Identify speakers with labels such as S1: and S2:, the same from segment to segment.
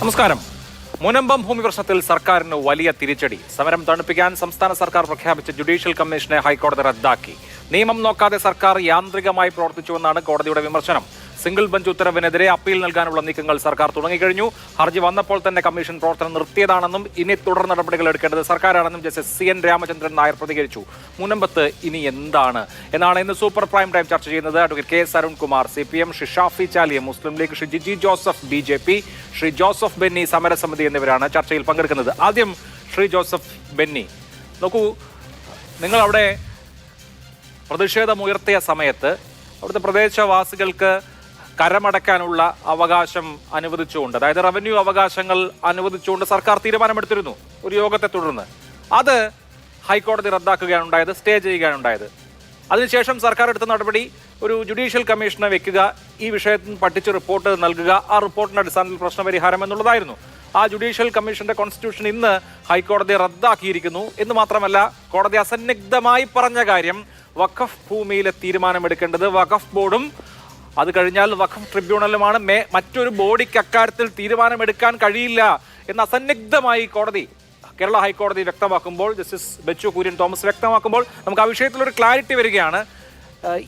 S1: നമസ്കാരം. മുനമ്പം ഭൂമി പ്രശ്നത്തിൽ സർക്കാരിന് വലിയ തിരിച്ചടി. സമരം തണുപ്പിക്കാൻ സംസ്ഥാന സർക്കാർ പ്രഖ്യാപിച്ച ജുഡീഷ്യൽ കമ്മീഷനെ ഹൈക്കോടതി റദ്ദാക്കി. നിയമം നോക്കാതെ സർക്കാർ യാന്ത്രികമായി പ്രവർത്തിച്ചുവെന്നാണ് കോടതിയുടെ വിമർശനം. സിംഗിൾ ബെഞ്ച് ഉത്തരവിനെതിരെ അപ്പീൽ നൽകാനുള്ള നീക്കങ്ങൾ സർക്കാർ തുടങ്ങിക്കഴിഞ്ഞു. ഹർജി വന്നപ്പോൾ തന്നെ കമ്മീഷൻ പ്രവർത്തനം നിർത്തിയതാണെന്നും ഇനി തുടർ നടപടികൾ എടുക്കേണ്ടത് സർക്കാരാണെന്നും ജസ്റ്റിസ് CN രാമചന്ദ്രൻ നായർ പ്രതികരിച്ചു. മുനമ്പത്ത് ഇനി എന്താണ് എന്നാണ് ഇന്ന് സൂപ്പർ പ്രൈം ടൈം ചർച്ച ചെയ്യുന്നത്. Advocate K. Arunkumar CPM, Shri Shafi Chaliya Muslim League, Shri Jiji Joseph BJP, Shri Joseph Benny സമരസമിതി എന്നിവരാണ് ചർച്ചയിൽ പങ്കെടുക്കുന്നത്. ആദ്യം ശ്രീ ജോസഫ് ബെന്നി, നോക്കൂ, നിങ്ങൾ അവിടെ പ്രതിഷേധമുയർത്തിയ സമയത്ത് അവിടുത്തെ പ്രദേശവാസികൾക്ക് കരമടക്കാനുള്ള അവകാശം അനുവദിച്ചുകൊണ്ട്, അതായത് റവന്യൂ അവകാശങ്ങൾ അനുവദിച്ചുകൊണ്ട് സർക്കാർ തീരുമാനമെടുത്തിരുന്നു ഒരു യോഗത്തെ തുടർന്ന്. അത് ഹൈക്കോടതി റദ്ദാക്കുകയാണ് ഉണ്ടായത്, സ്റ്റേ ചെയ്യുകയാണ് ഉണ്ടായത്. അതിനുശേഷം സർക്കാർ എടുത്ത നടപടി ഒരു ജുഡീഷ്യൽ കമ്മീഷനെ വെക്കുക, ഈ വിഷയത്തിൽ പഠിച്ച് റിപ്പോർട്ട് നൽകുക, ആ റിപ്പോർട്ടിന്റെ അടിസ്ഥാനത്തിൽ പ്രശ്നപരിഹാരം എന്നുള്ളതായിരുന്നു. ആ ജുഡീഷ്യൽ കമ്മീഷന്റെ കോൺസ്റ്റിറ്റ്യൂഷൻ ഇന്ന് ഹൈക്കോടതി റദ്ദാക്കിയിരിക്കുന്നു. എന്ന് മാത്രമല്ല, കോടതി അസന്നിഗ്ധമായി പറഞ്ഞ കാര്യം വഖഫ് ഭൂമിയിലെ തീരുമാനമെടുക്കേണ്ടത് വഖഫ് ബോർഡും അത് കഴിഞ്ഞാൽ വഖഫ് ട്രിബ്യൂണലുമാണ്. മറ്റൊരു ബോഡിക്ക് അക്കാര്യത്തിൽ തീരുമാനമെടുക്കാൻ കഴിയില്ല എന്ന് അസന്നിഗ്ധമായി കോടതി, കേരള ഹൈക്കോടതി വ്യക്തമാക്കുമ്പോൾ, ജസ്റ്റിസ് ബെച്ചു കുര്യൻ തോമസ് വ്യക്തമാക്കുമ്പോൾ നമുക്ക് ആ വിഷയത്തിലൊരു ക്ലാരിറ്റി വരികയാണ്.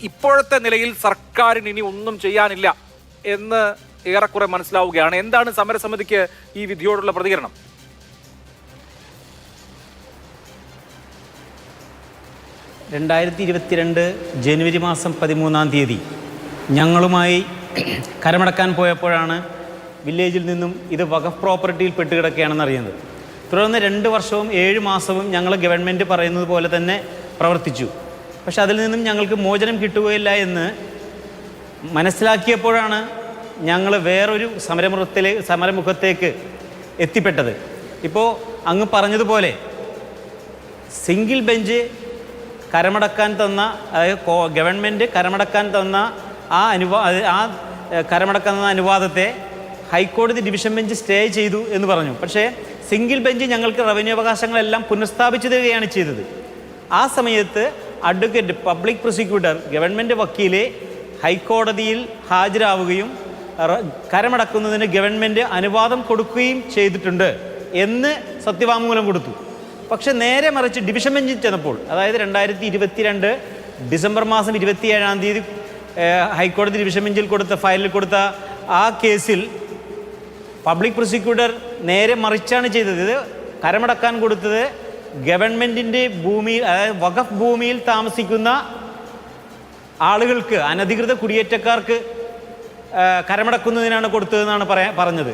S1: ഇപ്പോഴത്തെ നിലയിൽ സർക്കാരിന് ഇനി ഒന്നും ചെയ്യാനില്ല എന്ന് ഏറെക്കുറെ മനസ്സിലാവുകയാണ്. എന്താണ് സമരസമിതിക്ക് ഈ വിധിയോടുള്ള പ്രതികരണം?
S2: ജനുവരി മാസം 13 ഞങ്ങളുമായി കരമടക്കാൻ പോയപ്പോഴാണ് വില്ലേജിൽ നിന്നും ഇത് വഖഫ് പ്രോപ്പർട്ടിയിൽ പെട്ടുകിടക്കുകയാണെന്ന് അറിയുന്നത്. തുടർന്ന് 2 വർഷവും 7 മാസവും ഞങ്ങൾ ഗവൺമെൻറ് പറയുന്നത് പോലെ തന്നെ പ്രവർത്തിച്ചു. പക്ഷെ അതിൽ നിന്നും ഞങ്ങൾക്ക് മോചനം കിട്ടുകയില്ല എന്ന് മനസ്സിലാക്കിയപ്പോഴാണ് ഞങ്ങൾ വേറൊരു സമരമുഖത്തേക്ക് എത്തിപ്പെട്ടത്. ഇപ്പോൾ അങ്ങ് പറഞ്ഞതുപോലെ സിംഗിൾ ബെഞ്ച് കരമടക്കാൻ തന്ന, അതായത് ഗവൺമെൻറ് കരമടക്കാൻ തന്ന ആ കരമടക്കാൻ തന്ന അനുവാദത്തെ ഹൈക്കോടതി ഡിവിഷൻ ബെഞ്ച് സ്റ്റേ ചെയ്തു എന്ന് പറഞ്ഞു. പക്ഷേ സിംഗിൾ ബെഞ്ച് ഞങ്ങൾക്ക് റവന്യൂ അവകാശങ്ങളെല്ലാം പുനഃസ്ഥാപിച്ചു തരികയാണ് ചെയ്തത്. ആ സമയത്ത് അഡ്വക്കേറ്റ് പബ്ലിക് പ്രോസിക്യൂട്ടർ, ഗവൺമെൻറ് വക്കീലെ ഹൈക്കോടതിയിൽ ഹാജരാവുകയും കരമടക്കുന്നതിന് ഗവൺമെൻറ് അനുവാദം കൊടുക്കുകയും ചെയ്തിട്ടുണ്ട് എന്ന് സത്യവാങ്മൂലം കൊടുത്തു. പക്ഷെ നേരെ മറിച്ച് ഡിവിഷൻ ബെഞ്ചിൽ ചെന്നപ്പോൾ, അതായത് 2022 ഡിസംബർ മാസം 27 ഹൈക്കോടതി ഡിവിഷൻ ബെഞ്ചിൽ ഫയലിൽ കൊടുത്ത ആ കേസിൽ പബ്ലിക് പ്രോസിക്യൂട്ടർ നേരെ മറിച്ചാണ് ചെയ്തത്. ഇത് കരമടക്കാൻ കൊടുത്തത് ഗവൺമെൻറ്റിൻ്റെ ഭൂമിയിൽ, അതായത് വഖഫ് ഭൂമിയിൽ താമസിക്കുന്ന ആളുകൾക്ക്, അനധികൃത കുടിയേറ്റക്കാർക്ക് കരമടക്കുന്നതിനാണ് കൊടുത്തതെന്നാണ് പറഞ്ഞത്.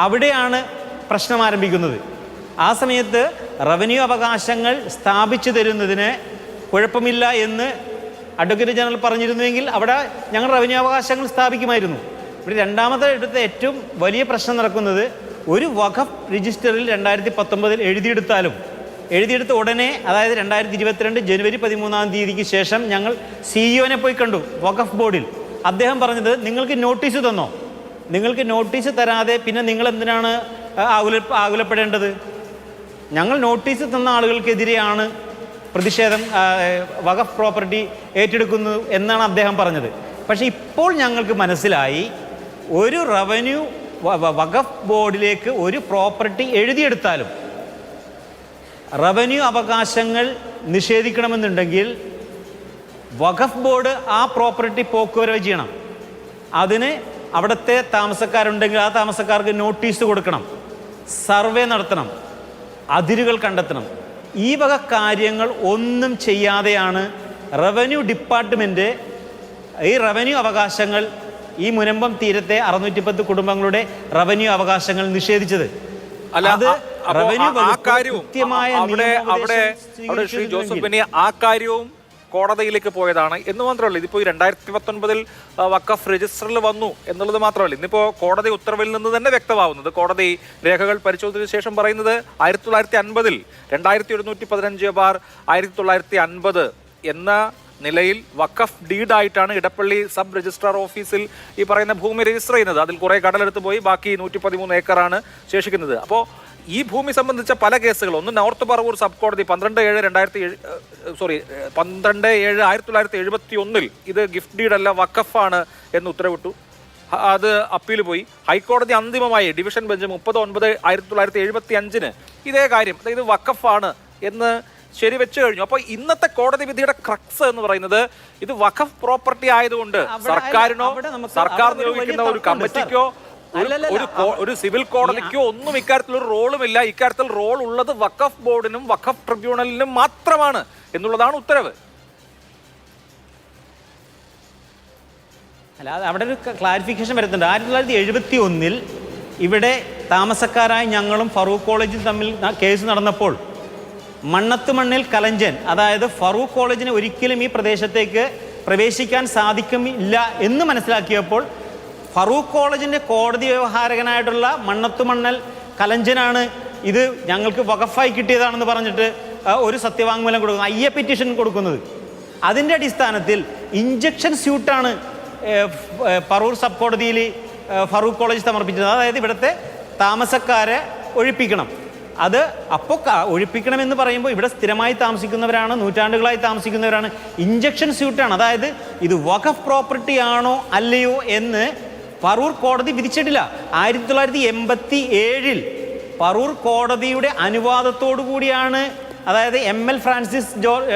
S2: അവിടെയാണ് പ്രശ്നം ആരംഭിക്കുന്നത്. ആ സമയത്ത് റവന്യൂ അവകാശങ്ങൾ സ്ഥാപിച്ചു തരുന്നതിന് കുഴപ്പമില്ല എന്ന് അഡ്വക്കേറ്റ് ജനറൽ പറഞ്ഞിരുന്നുവെങ്കിൽ അവിടെ ഞങ്ങൾ റവന്യൂ അവകാശങ്ങൾ സ്ഥാപിക്കുമായിരുന്നു. ഇവിടെ രണ്ടാമത്തെ എടുത്ത ഏറ്റവും വലിയ പ്രശ്നം നടക്കുന്നത്, ഒരു വഖഫ് രജിസ്റ്ററിൽ 2019 എഴുതിയെടുത്ത ഉടനെ, അതായത് 2022 ജനുവരി 13 ശേഷം ഞങ്ങൾ CEO പോയി കണ്ടു വഖഫ് ബോർഡിൽ. അദ്ദേഹം പറഞ്ഞത്, നിങ്ങൾക്ക് നോട്ടീസ് തന്നോ? നിങ്ങൾക്ക് നോട്ടീസ് തരാതെ പിന്നെ നിങ്ങൾ എന്തിനാണ് ആകുലപ്പെടേണ്ടത്? ഞങ്ങൾ നോട്ടീസ് തന്ന ആളുകൾക്കെതിരെയാണ് പ്രതിഷേധം, വഖഫ് പ്രോപ്പർട്ടി ഏറ്റെടുക്കുന്നു എന്നാണ് അദ്ദേഹം പറഞ്ഞത്. പക്ഷേ ഇപ്പോൾ ഞങ്ങൾക്ക് മനസ്സിലായി, ഒരു വഖഫ് ബോർഡിലേക്ക് ഒരു പ്രോപ്പർട്ടി എഴുതിയെടുത്താലും റവന്യൂ അവകാശങ്ങൾ നിഷേധിക്കണമെന്നുണ്ടെങ്കിൽ വഖഫ് ബോർഡ് ആ പ്രോപ്പർട്ടി പോക്കുവരവ് ചെയ്യണം. അതിന് അവിടുത്തെ താമസക്കാരുണ്ടെങ്കിൽ ആ താമസക്കാർക്ക് നോട്ടീസ് കൊടുക്കണം, സർവേ നടത്തണം, അതിരുകൾ കണ്ടെത്തണം. ഈ വക കാര്യങ്ങൾ ഒന്നും ചെയ്യാതെയാണ് റവന്യൂ ഡിപ്പാർട്ട്മെൻറ്റ് ഈ റവന്യൂ അവകാശങ്ങൾ, ഈ മുനമ്പം തീരത്തെ 610 കുടുംബങ്ങളുടെ റവന്യൂ അവകാശങ്ങൾ നിഷേധിച്ചത്.
S1: അല്ലാതെ ശ്രീ ജോസഫ് ബെന്നി, ആ കാര്യവും കോടതിയിലേക്ക് പോയതാണ് എന്ന് മാത്രമല്ല, ഇതിപ്പോൾ 2019 വഖഫ് രജിസ്റ്ററിൽ വന്നു എന്നുള്ളത് മാത്രമല്ല, ഇന്നിപ്പോൾ കോടതി ഉത്തരവിൽ നിന്ന് തന്നെ വ്യക്തമാവുന്നത്, കോടതി രേഖകൾ പരിശോധിച്ച ശേഷം പറയുന്നത് 1950 2115/1950 എന്ന നിലയിൽ വഖഫ് ഡീഡായിട്ടാണ് ഇടപ്പള്ളി സബ് രജിസ്ട്രാർ ഓഫീസിൽ ഈ പറയുന്ന ഭൂമി രജിസ്റ്റർ ചെയ്യുന്നത്. അതിൽ കുറേ കടലെടുത്ത് പോയി ബാക്കി 113 ഏക്കറാണ് ശേഷിക്കുന്നത്. അപ്പോൾ ഈ ഭൂമി സംബന്ധിച്ച പല കേസുകൾ, ഒന്ന് നോർത്ത് പറവൂർ സബ് കോടതി 12/7/1971 ഇത് ഗിഫ്റ്റ് ഡീഡ് അല്ല വഖഫാണ് എന്ന് ഉത്തരവിട്ടു. അത് അപ്പീൽ പോയി. ഹൈക്കോടതി അന്തിമമായി ഡിവിഷൻ ബെഞ്ച് 30/9/1975 ഇതേ കാര്യം, അതായത് വഖഫാണ് എന്ന് ശരിവെച്ചു കഴിഞ്ഞു. അപ്പോൾ ഇന്നത്തെ കോടതി വിധിയുടെ ക്രക്സ് എന്ന് പറയുന്നത് ഇത് വഖഫ് പ്രോപ്പർട്ടി ആയതുകൊണ്ട് സർക്കാരിനോ സർക്കാർ നിയോഗിക്കുന്ന ഒരു കമ്മിറ്റിക്കോ ഒരു സിവിൽ കോടതിക്കോ ഒന്നും ഇക്കാര്യത്തിൽ ഒരു റോളുമില്ല. ഇക്കാര്യത്തിൽ റോൾ ഉള്ളത് വഖഫ് ബോർഡിനും വഖഫ് ട്രിബ്യൂണലിനും മാത്രമാണ് എന്നുള്ളതാണ് ഉത്തരവ്.
S2: അല്ല, അവിടെ ഒരു ക്ലാരിഫിക്കേഷൻ വരുന്നുണ്ട്. 1971 ഇവിടെ താമസക്കാരായ ഞങ്ങളും ഫറൂഖ് കോളേജും തമ്മിൽ കേസ് നടന്നപ്പോൾ മണ്ണത്തുമണ്ണിൽ കലഞ്ചൻ, അതായത് ഫറൂഖ് കോളേജിന് ഒരിക്കലും ഈ പ്രദേശത്തേക്ക് പ്രവേശിക്കാൻ സാധിക്കില്ല എന്ന് മനസ്സിലാക്കിയപ്പോൾ ഫറൂഖ് കോളേജിൻ്റെ കോടതി വ്യവഹാരകനായിട്ടുള്ള മണ്ണത്തുമണ്ണൽ കലഞ്ചനാണ് ഇത് ഞങ്ങൾക്ക് വഖഫായി കിട്ടിയതാണെന്ന് പറഞ്ഞിട്ട് ഒരു സത്യവാങ്മൂലം കൊടുക്കുന്നത്, അയ്യ പെറ്റീഷൻ കൊടുക്കുന്നത്. അതിൻ്റെ അടിസ്ഥാനത്തിൽ ഇഞ്ചക്ഷൻ സ്യൂട്ടാണ് പറവൂർ സബ് കോടതിയിൽ ഫറൂഖ് കോളേജ് സമർപ്പിച്ചത്. അതായത് ഇവിടുത്തെ താമസക്കാരെ ഒഴിപ്പിക്കണം. അത് അപ്പോൾ ഒഴിപ്പിക്കണമെന്ന് പറയുമ്പോൾ ഇവിടെ സ്ഥിരമായി താമസിക്കുന്നവരാണ്, നൂറ്റാണ്ടുകളായി താമസിക്കുന്നവരാണ്. ഇഞ്ചക്ഷൻ സ്യൂട്ടാണ്, അതായത് ഇത് വഖഫ് പ്രോപ്പർട്ടി ആണോ അല്ലയോ എന്ന് പറവൂർ കോടതി വിധിച്ചിട്ടില്ല. 1987 പറവൂർ കോടതിയുടെ അനുവാദത്തോടു കൂടിയാണ്, അതായത് ML ഫ്രാൻസിസ് ജോർജ്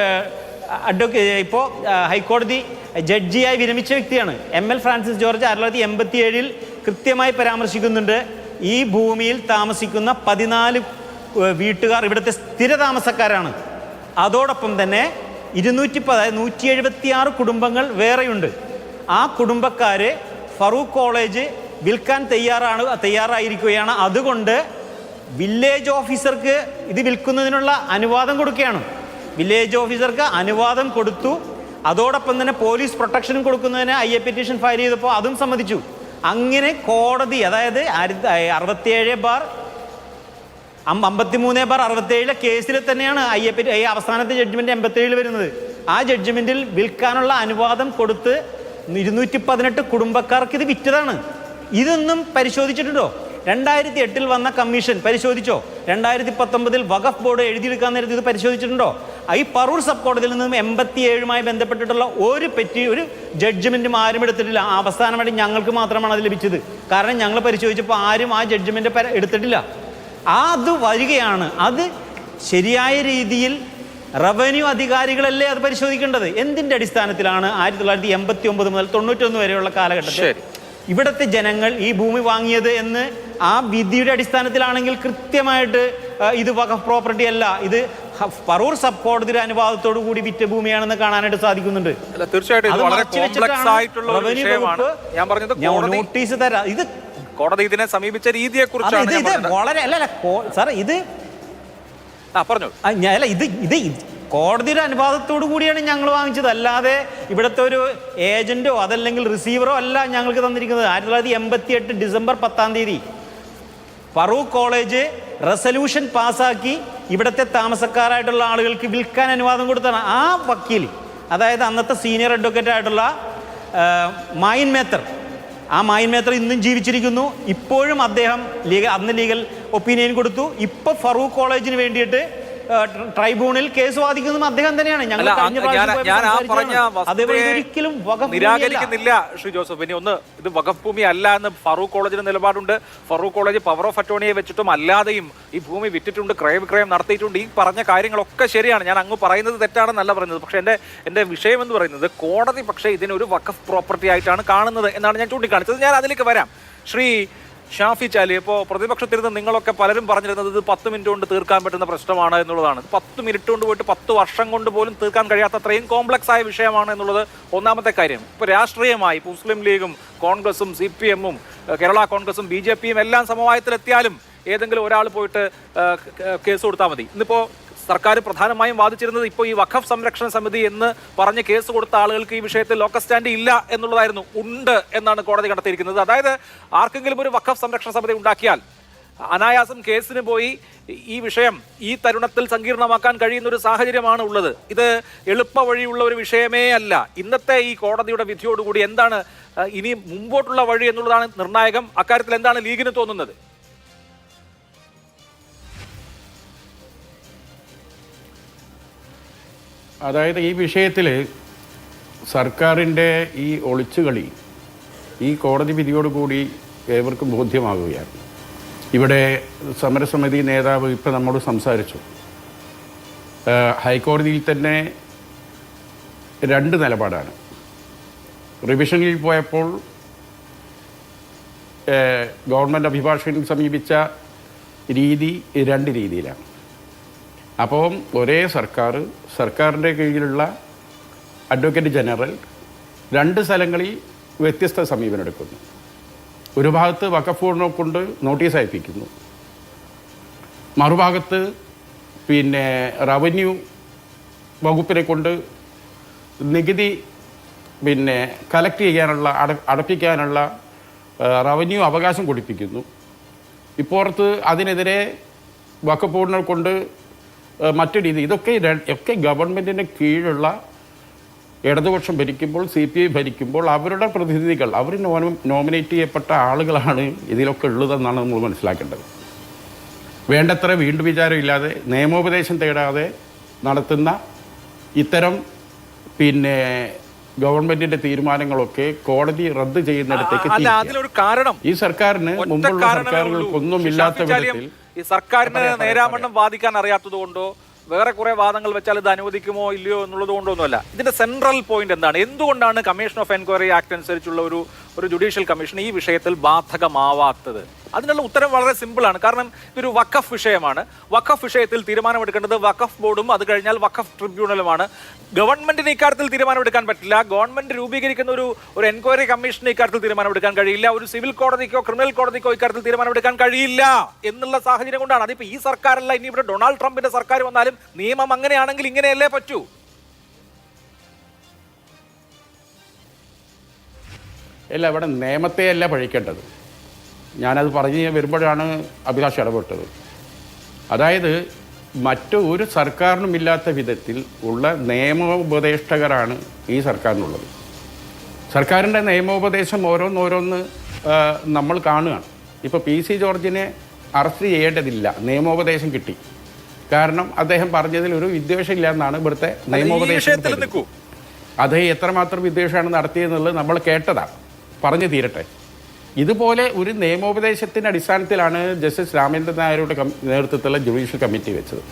S2: ഇപ്പോൾ ഹൈക്കോടതി ജഡ്ജിയായി വിരമിച്ച വ്യക്തിയാണ്. ML ഫ്രാൻസിസ് ജോർജ് 1987 കൃത്യമായി പരാമർശിക്കുന്നുണ്ട്, ഈ ഭൂമിയിൽ താമസിക്കുന്ന 14 വീട്ടുകാർ ഇവിടുത്തെ സ്ഥിര താമസക്കാരാണ്. അതോടൊപ്പം തന്നെ 176 കുടുംബങ്ങൾ വേറെയുണ്ട്. ആ കുടുംബക്കാർ ഫറൂഖ് കോളേജ് വിൽക്കാൻ തയ്യാറായിരിക്കുകയാണ്. അതുകൊണ്ട് വില്ലേജ് ഓഫീസർക്ക് ഇത് വിൽക്കുന്നതിനുള്ള അനുവാദം കൊടുക്കുകയാണ്. വില്ലേജ് ഓഫീസർക്ക് അനുവാദം കൊടുത്തു. അതോടൊപ്പം തന്നെ പോലീസ് പ്രൊട്ടക്ഷനും കൊടുക്കുന്നതിന് അയ്യ പെറ്റീഷൻ ഫയൽ ചെയ്തപ്പോൾ അതും സമ്മതിച്ചു. അങ്ങനെ കോടതി, അതായത് 53/67 കേസിൽ തന്നെയാണ് അവസാനത്തെ ജഡ്ജ്മെന്റ് 87 വരുന്നത്. ആ ജഡ്ജ്മെന്റിൽ വിൽക്കാനുള്ള അനുവാദം കൊടുത്ത് 218 കുടുംബക്കാർക്ക് ഇത് വിറ്റതാണ്. ഇതൊന്നും പരിശോധിച്ചിട്ടുണ്ടോ? 2008 വന്ന കമ്മീഷൻ പരിശോധിച്ചോ? 2019 വഖഫ് ബോർഡ് എഴുതിയെടുക്കാൻ നേരത്തെ ഇത് പരിശോധിച്ചിട്ടുണ്ടോ? ഈ പറവൂർ സബ് കോടതിയിൽ നിന്നും 87 ബന്ധപ്പെട്ടിട്ടുള്ള ഒരു ജഡ്ജ്മെന്റും ആരും എടുത്തിട്ടില്ല. അവസാനമായിട്ട് ഞങ്ങൾക്ക് മാത്രമാണ് അത് ലഭിച്ചത്. കാരണം ഞങ്ങൾ പരിശോധിച്ചപ്പോൾ ആരും ആ ജഡ്ജ്മെന്റ് എടുത്തിട്ടില്ല. അത് വരികയാണ്. അത് ശരിയായ രീതിയിൽ റവന്യൂ അധികാരികളല്ലേ അത് പരിശോധിക്കേണ്ടത്. എന്തിൻ്റെ അടിസ്ഥാനത്തിലാണ് 1989 മുതൽ 91 വരെയുള്ള കാലഘട്ടത്തിൽ ഇവിടുത്തെ ജനങ്ങൾ ഈ ഭൂമി വാങ്ങിയത് എന്ന് ആ വിധിയുടെ അടിസ്ഥാനത്തിലാണെങ്കിൽ കൃത്യമായിട്ട് ഇത് വഖഫ് പ്രോപ്പർട്ടി അല്ല, ഇത് പറവൂർ സബ് കോടതിയുടെ അനുവാദത്തോടു കൂടി വിറ്റ ഭൂമിയാണെന്ന് കാണാനായിട്ട് സാധിക്കുന്നുണ്ട്. നോട്ടീസ് തരാം. ഇത്
S1: കോടതി ഇതിനെ സമീപിച്ച രീതിയെ കുറിച്ചാണ്
S2: വളരെ സാർ ഇത് ഇത് കോടതിയുടെ അനുവാദത്തോടു കൂടിയാണ് ഞങ്ങൾ വാങ്ങിച്ചത്. അല്ലാതെ ഇവിടുത്തെ ഒരു ഏജന്റോ അതല്ലെങ്കിൽ റിസീവറോ അല്ല ഞങ്ങൾക്ക് തന്നിരിക്കുന്നത്. 1988 ഡിസംബർ 10 ഫറൂഖ് കോളേജ് റെസല്യൂഷൻ പാസ്സാക്കി ഇവിടുത്തെ താമസക്കാരായിട്ടുള്ള ആളുകൾക്ക് വിൽക്കാൻ അനുവാദം കൊടുത്താണ്. ആ വക്കീൽ, അതായത് അന്നത്തെ സീനിയർ അഡ്വക്കേറ്റ് ആയിട്ടുള്ള മായിൻ മേത്തർ, ആ മായിൻ മേത്തർ ഇന്നും ജീവിച്ചിരിക്കുന്നു. ഇപ്പോഴും അദ്ദേഹം അന്ന് ലീഗൽ ഒപ്പീനിയൻ കൊടുത്തു. ഇപ്പോൾ ഫറൂഖ് കോളേജിന് വേണ്ടിയിട്ട് ട്രൈബ്യൂണൽ കേസ് വാദിക്കുന്നതും അദ്ദേഹം തന്നെയാണ്. ഒരിക്കലും
S1: നിരാകരിക്കുന്നില്ല ശ്രീ ജോസഫ്. ഇനി ഒന്ന്, ഇത് വഖഫ് ഭൂമി അല്ല എന്ന് ഫറൂഖ് കോളേജിന് നിലപാടുണ്ട്. ഫറൂഖ് കോളേജ് പവർ ഓഫ് അറ്റോർണിയെ വെച്ചിട്ടും അല്ലാതെയും ഈ ഭൂമി വിറ്റിട്ടുണ്ട്, ക്രയവിക്രയം നടത്തിയിട്ടുണ്ട്. ഈ പറഞ്ഞ കാര്യങ്ങളൊക്കെ ശരിയാണ്. ഞാൻ അങ്ങ് പറയുന്നത് തെറ്റാണെന്നല്ല പറയുന്നത്. പക്ഷേ എൻ്റെ വിഷയം എന്ന് പറയുന്നത് കോടതി പക്ഷേ ഇതിനൊരു വഖഫ് പ്രോപ്പർട്ടി ആയിട്ടാണ് കാണുന്നത് എന്നാണ് ഞാൻ ചൂണ്ടിക്കാണിച്ചത്. ഞാൻ അതിലേക്ക് വരാം. ശ്രീ ഷാഫി ചാലി, ഇപ്പോൾ പ്രതിപക്ഷത്തിരുന്ന് നിങ്ങളൊക്കെ പലരും പറഞ്ഞിരുന്നത് ഇത് 10 മിനിറ്റ് കൊണ്ട് തീർക്കാൻ പറ്റുന്ന പ്രശ്നമാണ് എന്നുള്ളതാണ്. 10 മിനിറ്റ് കൊണ്ട് പോയിട്ട് 10 വർഷം കൊണ്ട് പോലും തീർക്കാൻ കഴിയാത്തത്രയും കോംപ്ലക്സ് ആയ വിഷയമാണ് എന്നുള്ളത് ഒന്നാമത്തെ കാര്യം. ഇപ്പോൾ രാഷ്ട്രീയമായി മുസ്ലിം ലീഗും കോൺഗ്രസും CPM-ഉം കേരള കോൺഗ്രസും BJP-യും എല്ലാം സമവായത്തിലെത്തിയാലും ഏതെങ്കിലും ഒരാൾ പോയിട്ട് കേസ് കൊടുത്താൽ മതി. ഇന്നിപ്പോൾ സർക്കാർ പ്രധാനമായും വാദിച്ചിരുന്നത് ഇപ്പോൾ ഈ വഖഫ് സംരക്ഷണ സമിതി എന്ന് പറഞ്ഞ് കേസ് കൊടുത്ത ആളുകൾക്ക് ഈ വിഷയത്തിൽ ലോക്കൽ സ്റ്റാൻഡ് ഇല്ല എന്നുള്ളതായിരുന്നു. ഉണ്ട് എന്നാണ് കോടതി കണ്ടെത്തിയിരിക്കുന്നത്. അതായത് ആർക്കെങ്കിലും ഒരു വഖഫ് സംരക്ഷണ സമിതി ഉണ്ടാക്കിയാൽ അനായാസം കേസിന് പോയി ഈ വിഷയം ഈ തരുണത്തിൽ സങ്കീർണമാക്കാൻ കഴിയുന്ന ഒരു സാഹചര്യമാണ് ഉള്ളത്. ഇത് എളുപ്പ വഴിയുള്ള ഒരു വിഷയമേ അല്ല. ഇന്നത്തെ ഈ കോടതിയുടെ വിധിയോടുകൂടി എന്താണ് ഇനി മുമ്പോട്ടുള്ള വഴി എന്നുള്ളതാണ് നിർണായകം. അക്കാര്യത്തിൽ എന്താണ് ലീഗിന് തോന്നുന്നത്?
S3: അതായത് ഈ വിഷയത്തിൽ സർക്കാരിൻ്റെ ഈ ഒളിച്ചുകളി ഈ കോടതി വിധിയോടുകൂടി ഏവർക്കും ബോധ്യമാകുകയാണ്. ഇവിടെ സമരസമിതി നേതാവ് ഇപ്പം നമ്മോട് സംസാരിച്ചു. ഹൈക്കോടതിയിൽ തന്നെ 2 നിലപാടാണ്. റിവിഷനിൽ പോയപ്പോൾ ഗവൺമെൻറ് അഭിഭാഷകൻ സമീപിച്ച രീതി 2 രീതിയിലാണ്. അപ്പം ഒരേ സർക്കാരിൻ്റെ കീഴിലുള്ള അഡ്വക്കേറ്റ് ജനറൽ 2 സ്ഥലങ്ങളിൽ വ്യത്യസ്ത സമീപനം എടുക്കുന്നു. ഒരു ഭാഗത്ത് വഖഫ് ബോർഡിനെ കൊണ്ട് നോട്ടീസ് അയപ്പിക്കുന്നു, മറുഭാഗത്ത് റവന്യൂ വകുപ്പിനെ കൊണ്ട് നികുതി കളക്ട് ചെയ്യാനുള്ള അടപ്പിക്കാനുള്ള റവന്യൂ അവകാശം കൊടുപ്പിക്കുന്നു. ഇപ്പുറത്ത് അതിനെതിരെ വഖഫ് ബോർഡിനെ കൊണ്ട് മറ്റു രീതി. ഇതൊക്കെ ഗവൺമെൻറ്റിന് കീഴിലുള്ള ഇടതുപക്ഷം ഭരിക്കുമ്പോൾ, CPI ഭരിക്കുമ്പോൾ അവരുടെ പ്രതിനിധികൾ, അവർ നോമിനേറ്റ് ചെയ്യപ്പെട്ട ആളുകളാണ് ഇതിലൊക്കെ ഉള്ളതെന്നാണ് നമ്മൾ മനസ്സിലാക്കേണ്ടത്. വേണ്ടത്ര വീണ്ടും വിചാരമില്ലാതെ നിയമോപദേശം തേടാതെ നടത്തുന്ന ഇത്തരം ഗവൺമെന്റിന്റെ തീരുമാനങ്ങളൊക്കെ കോടതി റദ്ദ് ചെയ്യുന്നിടത്തേക്ക് ഈ സർക്കാരിന് മുമ്പുള്ള സർക്കാരുകൾക്കൊന്നും ഇല്ലാത്ത വിധത്തിൽ
S1: ഈ സർക്കാരിന് നേരാമണ്ണം വാദിക്കാൻ അറിയാത്തത് കൊണ്ടോ വേറെ കുറെ വാദങ്ങൾ വെച്ചാൽ ഇത് അനുവദിക്കുമോ ഇല്ലയോ എന്നുള്ളത് കൊണ്ടൊന്നുമല്ല. ഇതിന്റെ സെൻട്രൽ പോയിന്റ് എന്താണ്? എന്തുകൊണ്ടാണ് കമ്മീഷൻ ഓഫ് എൻക്വയറി ആക്ട് അനുസരിച്ചുള്ള ഒരു ജുഡീഷ്യൽ കമ്മീഷൻ ഈ വിഷയത്തിൽ ബാധകമാവാത്തത്? അതിനുള്ള ഉത്തരം വളരെ സിമ്പിളാണ്. കാരണം ഇതൊരു വഖഫ് വിഷയമാണ്. വഖഫ് വിഷയത്തിൽ തീരുമാനമെടുക്കേണ്ടത് വഖഫ് ബോർഡും അത് കഴിഞ്ഞാൽ വഖഫ് ട്രിബ്യൂണലുമാണ്. ഗവൺമെന്റിന് ഇക്കാര്യത്തിൽ തീരുമാനമെടുക്കാൻ പറ്റില്ല. ഗവൺമെന്റ് രൂപീകരിക്കുന്ന ഒരു എൻക്വയറി കമ്മീഷന് ഇക്കാര്യത്തിൽ തീരുമാനമെടുക്കാൻ കഴിയില്ല. ഒരു സിവിൽ കോടതിക്കോ ക്രിമിനൽ കോടതിക്കോ ഇക്കാര്യത്തിൽ തീരുമാനമെടുക്കാൻ കഴിയില്ല എന്നുള്ള സാഹചര്യം കൊണ്ടാണ്. അതിപ്പോൾ ഈ സർക്കാരല്ല, ഇനി ഇവിടെ ഡൊണാൾഡ് ട്രംപിന്റെ സർക്കാർ വന്നാലും നിയമം അങ്ങനെയാണെങ്കിൽ ഇങ്ങനെയല്ലേ പറ്റൂ.
S3: അല്ല, ഇവിടെ നിയമത്തെയല്ല പഴിക്കേണ്ടത്. ഞാനത് പറഞ്ഞ് വരുമ്പോഴാണ് അഭിലാഷ് ഇടപെട്ടത്. അതായത് മറ്റൊരു സർക്കാരിനും ഇല്ലാത്ത വിധത്തിൽ ഉള്ള നിയമോപദേഷ്ടകരാണ് ഈ സർക്കാരിനുള്ളത്. സർക്കാരിൻ്റെ നിയമോപദേശം ഓരോന്നോരോന്ന് നമ്മൾ കാണുകയാണ്. ഇപ്പോൾ PC ജോർജിനെ അറസ്റ്റ് ചെയ്യേണ്ടതില്ല, നിയമോപദേശം കിട്ടി. കാരണം അദ്ദേഹം പറഞ്ഞതിൽ ഒരു വിദ്വേഷമില്ല എന്നാണ് ഇവിടുത്തെ നിയമോപദേശം. അദ്ദേഹം എത്രമാത്രം വിദ്വേഷമാണ് നടത്തിയെന്നുള്ളത് നമ്മൾ കേട്ടതാണ്. പറഞ്ഞു തീരട്ടെ. ഇതുപോലെ ഒരു നിയമോപദേശത്തിൻ്റെ അടിസ്ഥാനത്തിലാണ് ജസ്റ്റിസ് രാമേന്ദ്രൻ നായരുടെ നേതൃത്വത്തിലുള്ള ജുഡീഷ്യൽ കമ്മിറ്റി വെച്ചത്.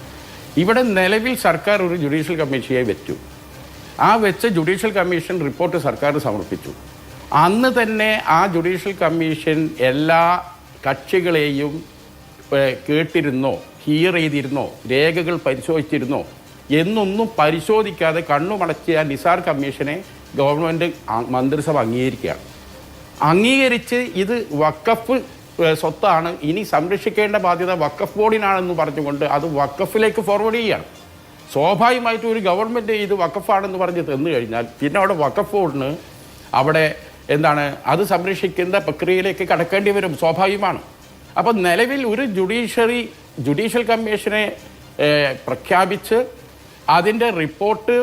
S3: ഇവിടെ നിലവിൽ സർക്കാർ ഒരു ജുഡീഷ്യൽ കമ്മീഷനെ വെച്ചു. ആ വെച്ച ജുഡീഷ്യൽ കമ്മീഷൻ റിപ്പോർട്ട് സർക്കാർ സമർപ്പിച്ചു. അന്ന് തന്നെ ആ ജുഡീഷ്യൽ കമ്മീഷൻ എല്ലാ കക്ഷികളെയും കേട്ടിരുന്നോ, ഹിയർ ചെയ്തിരുന്നോ, രേഖകൾ പരിശോധിച്ചിരുന്നോ എന്നൊന്നും പരിശോധിക്കാതെ കണ്ണുമടച്ചിയ നിസാർ കമ്മീഷനെ ഗവൺമെൻറ് മന്ത്രിസഭ അംഗീകരിക്കുകയാണ്. അംഗീകരിച്ച് ഇത് വഖഫ് സ്വത്താണ്, ഇനി സംരക്ഷിക്കേണ്ട ബാധ്യത വഖഫ് ബോർഡിനാണെന്ന് പറഞ്ഞുകൊണ്ട് അത് വഖഫിലേക്ക് ഫോർവേഡ് ചെയ്യുകയാണ്. സ്വാഭാവികമായിട്ടും ഒരു ഗവൺമെൻറ് ഇത് വഖഫാണെന്ന് പറഞ്ഞ് തന്നു കഴിഞ്ഞാൽ പിന്നെ അവിടെ വഖഫ് ബോർഡിന് അവിടെ അത് സംരക്ഷിക്കുന്ന പ്രക്രിയയിലേക്ക് കടക്കേണ്ടി വരും, സ്വാഭാവികമാണ്. അപ്പം നിലവിൽ ഒരു ജുഡീഷ്യൽ കമ്മീഷനെ പ്രഖ്യാപിച്ച് അതിൻ്റെ റിപ്പോർട്ട്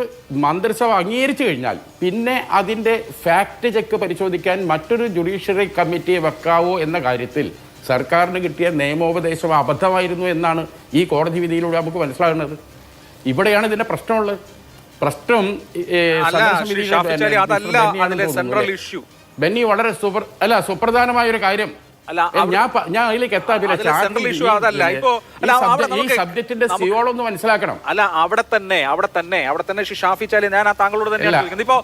S3: മന്ത്രിസഭ അംഗീകരിച്ചു കഴിഞ്ഞാൽ പിന്നെ അതിൻ്റെ ഫാക്ട് ചെക്ക് പരിശോധിക്കാൻ മറ്റൊരു ജുഡീഷ്യറി കമ്മിറ്റിയെ വെക്കാവോ എന്ന കാര്യത്തിൽ സർക്കാരിന് കിട്ടിയ നിയമോപദേശം അബദ്ധമായിരുന്നു എന്നാണ് ഈ കോടതി വിധിയിലൂടെ നമുക്ക് മനസ്സിലാകുന്നത്. ഇവിടെയാണ് ഇതിൻ്റെ പ്രശ്നമുള്ളത്. പ്രശ്നം ബെന്നി വളരെ സുപ്രധാനമായ ഒരു കാര്യം. ഞാൻ അതിലേക്ക് സബ്ജക്റ്റിന്റെ സിയോളൊന്ന് മനസ്സിലാക്കണം.
S1: അല്ല, അവിടെ തന്നെ ഷാഫി ചാലി, ഞാൻ താങ്കളോട് തന്നെയാണ് ഇപ്പോ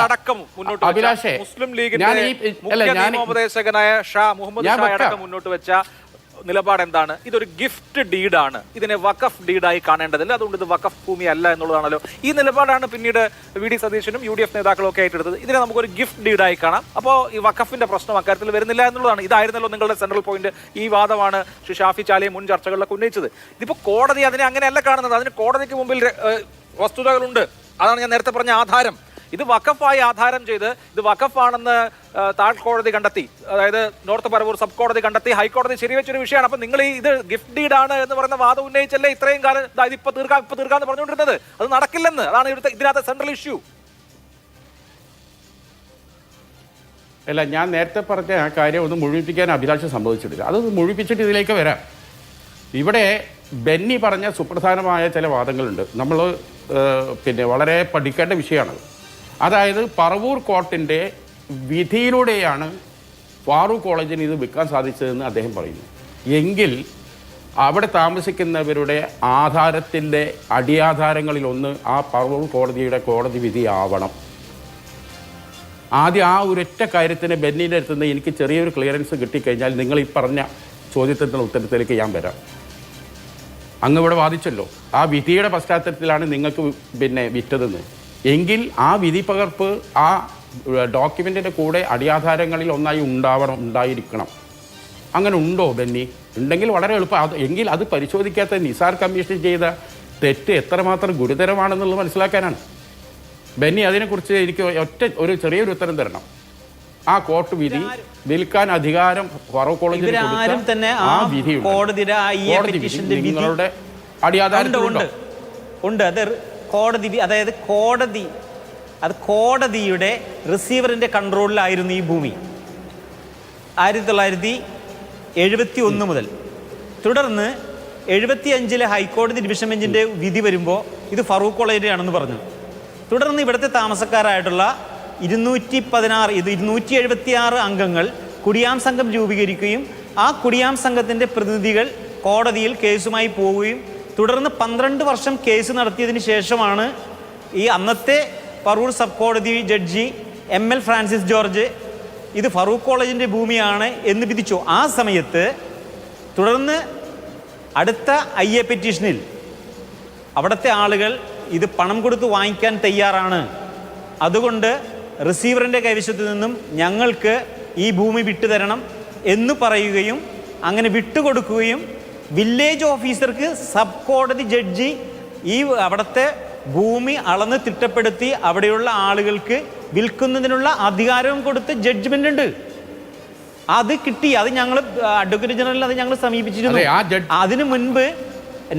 S1: അടക്കം മുന്നോട്ട് മുസ്ലിം ലീഗിന്റെ നിയമോപദേശകനായ ഷാ മുഹമ്മദ് ഷാ അടക്കം മുന്നോട്ട് വെച്ച നിലപാട് എന്താണ്? ഇതൊരു ഗിഫ്റ്റ് ഡീഡാണ്, ഇതിനെ വഖഫ് ഡീഡായി കാണേണ്ടതില്ല, അതുകൊണ്ട് ഇത് വഖഫ് ഭൂമി അല്ല എന്നുള്ളതാണല്ലോ. ഈ നിലപാടാണ് പിന്നീട് VD സതീശനും UDF നേതാക്കളും ഒക്കെ ആയിട്ടെടുത്തത്. ഇതിനെ നമുക്കൊരു ഗിഫ്റ്റ് ഡീഡായി കാണാം. അപ്പോൾ ഈ വഖഫിന്റെ പ്രശ്നം അക്കാര്യത്തിൽ വരുന്നില്ല എന്നുള്ളതാണ്. ഇതായിരുന്നല്ലോ നിങ്ങളുടെ സെൻട്രൽ പോയിന്റ്. ഈ വാദമാണ് ശ്രീ ഷാഫി ചാലിയെ മുൻ ചർച്ചകളിലൊക്കെ ഉന്നയിച്ചത്. ഇതിപ്പോൾ കോടതി അതിനെ അങ്ങനെയല്ല കാണുന്നത്. അതിന് കോടതിക്ക് മുമ്പിൽ വസ്തുതകളുണ്ട്. അതാണ് ഞാൻ നേരത്തെ പറഞ്ഞ ആധാരം. ഇത് വഖഫായി ആധാരം ചെയ്ത് ഇത് വഖഫാണെന്ന് താഴ്കോടതി കണ്ടെത്തി, അതായത് നോർത്ത് പരവൂർ സബ് കോടതി കണ്ടെത്തി, ഹൈക്കോടതി ശരിവെച്ചൊരു വിഷയമാണ്. അപ്പൊ നിങ്ങൾ ഇത് ഗിഫ്റ്റ് ഡീഡാണ് എന്ന് പറയുന്ന വാദം ഉന്നയിച്ചല്ലേ ഇത്രയും കാലം ഇപ്പൊ തീർക്കാന്ന് പറഞ്ഞുകൊണ്ടിരുന്നത്? അത് നടക്കില്ലെന്ന്. അതാണ് ഇതിനകത്ത് സെൻട്രൽ ഇഷ്യൂ.
S3: അല്ല, ഞാൻ നേരത്തെ പറഞ്ഞ ആ കാര്യം ഒന്ന് മുഴുമിപ്പിക്കാൻ അഭിലാഷം സംഭവിച്ചിട്ടില്ല. അതൊന്ന് മുഴുമിപ്പിച്ചിട്ട് ഇതിലേക്ക് വരാം. ഇവിടെ ബെന്നി പറഞ്ഞ സുപ്രധാനമായ ചില വാദങ്ങളുണ്ട്. നമ്മൾ വളരെ പഠിക്കേണ്ട വിഷയമാണ്. അതായത് പറവൂർ കോർട്ടിൻ്റെ വിധിയിലൂടെയാണ് ഫാറൂഖ് കോളേജിന് ഇത് വിൽക്കാൻ സാധിച്ചതെന്ന് അദ്ദേഹം പറയുന്നു. എങ്കിൽ അവിടെ താമസിക്കുന്നവരുടെ ആധാരത്തിൻ്റെ അടിയാധാരങ്ങളിലൊന്ന് ആ പറവൂർ കോടതിയുടെ കോടതി വിധിയാവണം. ആദ്യം ആ ഒരൊറ്റ കാര്യത്തിന് ബെന്നിൻ്റെ അടുത്ത് നിന്ന് എനിക്ക് ചെറിയൊരു ക്ലിയറൻസ് കിട്ടിക്കഴിഞ്ഞാൽ നിങ്ങൾ ഈ പറഞ്ഞ ചോദ്യത്തിനുള്ള ഉത്തരത്തിലേക്ക് ഞാൻ വരാം. അങ്ങ് ഇവിടെ വാദിച്ചല്ലോ ആ വിധിയുടെ പശ്ചാത്തലത്തിലാണ് നിങ്ങൾക്ക് വിറ്റതെന്ന്. എങ്കിൽ ആ വിധി പകർപ്പ് ആ ഡോക്യുമെൻറ്റിൻ്റെ കൂടെ അടിയാധാരങ്ങളിൽ ഒന്നായി ഉണ്ടായിരിക്കണം. അങ്ങനെ ഉണ്ടോ ബെന്നി? ഉണ്ടെങ്കിൽ വളരെ എളുപ്പം. എങ്കിൽ അത് പരിശോധിക്കാത്ത നിസാർ കമ്മീഷൻ ചെയ്ത തെറ്റ് എത്രമാത്രം ഗുരുതരമാണെന്നുള്ളത് മനസ്സിലാക്കാനാണ്. ബെന്നി, അതിനെക്കുറിച്ച് എനിക്ക് ഒരു ചെറിയൊരു ഉത്തരം തരണം. ആ കോർട്ട് വിധി വിൽക്കാൻ അധികാരം ഫറൂഖ് കോളേജിന് കൊടുത്ത ആ വിധിയുണ്ട്. നിങ്ങളുടെ അടിയാധാരത്തിലുണ്ട്.
S2: അത് കോടതി, അതായത് കോടതിയുടെ റിസീവറിന്റെ കൺട്രോളിലായിരുന്നു ഈ ഭൂമി 1971 മുതൽ. തുടർന്ന് 75 ഹൈക്കോടതി ഡിവിഷൻ ബെഞ്ചിന്റെ വിധി വരുമ്പോൾ ഇത് ഫറൂഖ് കോളേജിലാണെന്ന് പറഞ്ഞു. തുടർന്ന് ഇവിടുത്തെ താമസക്കാരായിട്ടുള്ള 276 അംഗങ്ങൾ കുടിയാം സംഘം രൂപീകരിക്കുകയും ആ കുടിയാം സംഘത്തിൻ്റെ പ്രതിനിധികൾ കോടതിയിൽ കേസുമായി പോവുകയും തുടർന്ന് 12 വർഷം കേസ് നടത്തിയതിന് ശേഷമാണ് ഈ അന്നത്തെ പറവൂർ സബ് കോടതി ജഡ്ജി ML ഫ്രാൻസിസ് ജോർജ് ഇത് ഫറൂഖ് കോളേജിൻ്റെ ഭൂമിയാണ് എന്ന് വിധിച്ചു. ആ സമയത്ത് തുടർന്ന് അടുത്ത IA പെറ്റീഷനിൽ അവിടുത്തെ ആളുകൾ ഇത് പണം കൊടുത്ത് വാങ്ങിക്കാൻ തയ്യാറാണ്, അതുകൊണ്ട് റിസീവറിൻ്റെ കൈവശത്തു നിന്നും ഞങ്ങൾക്ക് ഈ ഭൂമി വിട്ടുതരണം എന്ന് പറയുകയും അങ്ങനെ വിട്ടുകൊടുക്കുകയും വില്ലേജ് ഓഫീസർക്ക് സബ് കോടതി ജഡ്ജി ഈ അവിടുത്തെ ഭൂമി അളന്ന് തിട്ടപ്പെടുത്തി അവിടെയുള്ള ആളുകൾക്ക് വിൽക്കുന്നതിനുള്ള അധികാരവും കൊടുത്ത് ജഡ്ജ്മെൻ്റ് ഉണ്ട്. അത് കിട്ടി. അത് ഞങ്ങൾ അഡ്വക്കേറ്റ് ജനറൽ അത് ഞങ്ങൾ സമീപിച്ചിരുന്നു. അതിനു മുൻപ്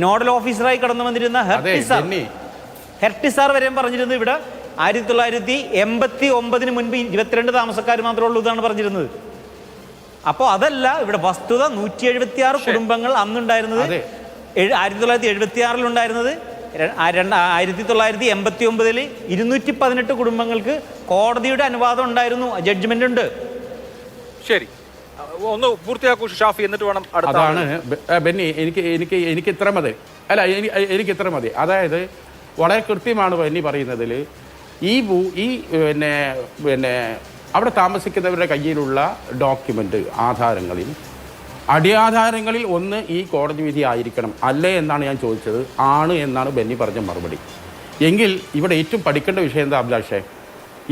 S2: നോഡൽ ഓഫീസറായി കടന്നു വന്നിരുന്ന ഹെർട്ടി സാർ വരെയും പറഞ്ഞിരുന്നു ഇവിടെ 1989 മുൻപ് 22 താമസക്കാർ മാത്രമേ ഉള്ളൂ എന്നാണ് പറഞ്ഞിരുന്നത്. അപ്പോൾ അതല്ല ഇവിടെ വസ്തുത. 176 കുടുംബങ്ങൾ അന്നുണ്ടായിരുന്നത് 1976 ഉണ്ടായിരുന്നത് 1989 218 കുടുംബങ്ങൾക്ക് കോടതിയുടെ അനുവാദം ഉണ്ടായിരുന്നു, ജഡ്ജ്മെന്റ് ഉണ്ട്.
S1: ശരി, ഒന്ന് പൂർത്തിയാക്കൂ ഷാഫി, എന്നിട്ട് വേണം.
S3: അതാണ് ബെന്നി, എനിക്ക് ഇത്ര മതി. അല്ല, എനിക്ക് ഇത്ര മതി. അതായത് വളരെ കൃത്യമാണ് ബെന്നി പറയുന്നതിൽ. ഈ അവിടെ താമസിക്കുന്നവരുടെ കയ്യിലുള്ള ഡോക്യുമെൻ്റ് ആധാരങ്ങളിൽ അടിയാധാരങ്ങളിൽ ഒന്ന് ഈ കോടതി വിധി ആയിരിക്കണം, അല്ലേ എന്നാണ് ഞാൻ ചോദിച്ചത്. ആണ് എന്നാണ് ബെന്നി പറഞ്ഞ മറുപടി. എങ്കിൽ ഇവിടെ ഏറ്റവും പഠിക്കേണ്ട വിഷയം എന്താ അഭിലാഷേ?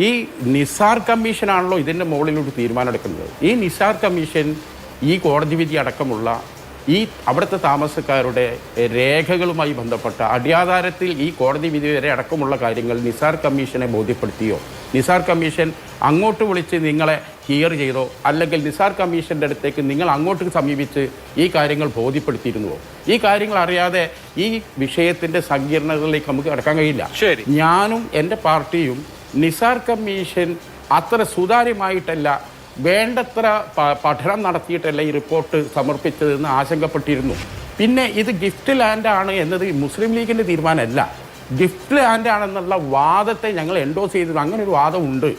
S3: ഈ നിസാർ കമ്മീഷനാണല്ലോ ഇതിൻ്റെ മുകളിലൊരു തീരുമാനം എടുക്കുന്നത്. ഈ നിസാർ കമ്മീഷൻ ഈ കോടതി വിധി അടക്കമുള്ള ഈ അവിടുത്തെ താമസക്കാരുടെ രേഖകളുമായി ബന്ധപ്പെട്ട അടിയാധാരത്തിൽ ഈ കോടതി വിധി വരെ അടക്കമുള്ള കാര്യങ്ങൾ നിസാർ കമ്മീഷനെ ബോധ്യപ്പെടുത്തിയോ? നിസാർ കമ്മീഷൻ അങ്ങോട്ട് വിളിച്ച് നിങ്ങളെ ഹിയർ ചെയ്തോ? അല്ലെങ്കിൽ നിസാർ കമ്മീഷൻ്റെ അടുത്തേക്ക് നിങ്ങൾ അങ്ങോട്ട് സമീപിച്ച് ഈ കാര്യങ്ങൾ ബോധ്യപ്പെടുത്തിയിരുന്നുവോ? ഈ കാര്യങ്ങൾ അറിയാതെ ഈ വിഷയത്തിൻ്റെ സങ്കീർണതകളിലേക്ക് നമുക്ക് കടക്കാൻ കഴിയില്ല. ഞാനും എൻ്റെ പാർട്ടിയും നിസാർ കമ്മീഷൻ അത്ര സുതാര്യമായിട്ടല്ല, വേണ്ടത്ര പഠനം നടത്തിയിട്ടല്ല ഈ റിപ്പോർട്ട് സമർപ്പിച്ചതെന്ന് ആശങ്കപ്പെട്ടിരുന്നു. പിന്നെ ഇത് ഗിഫ്റ്റ് ലാൻഡാണ് എന്നത് മുസ്ലിം ലീഗിൻ്റെ തീരുമാനമല്ല, ഗിഫ്റ്റ് ലാൻഡാണെന്നുള്ള വാദത്തെ ഞങ്ങൾ എൻഡോസ് ചെയ്തത്. അങ്ങനെ ഒരു വാദമുണ്ട്,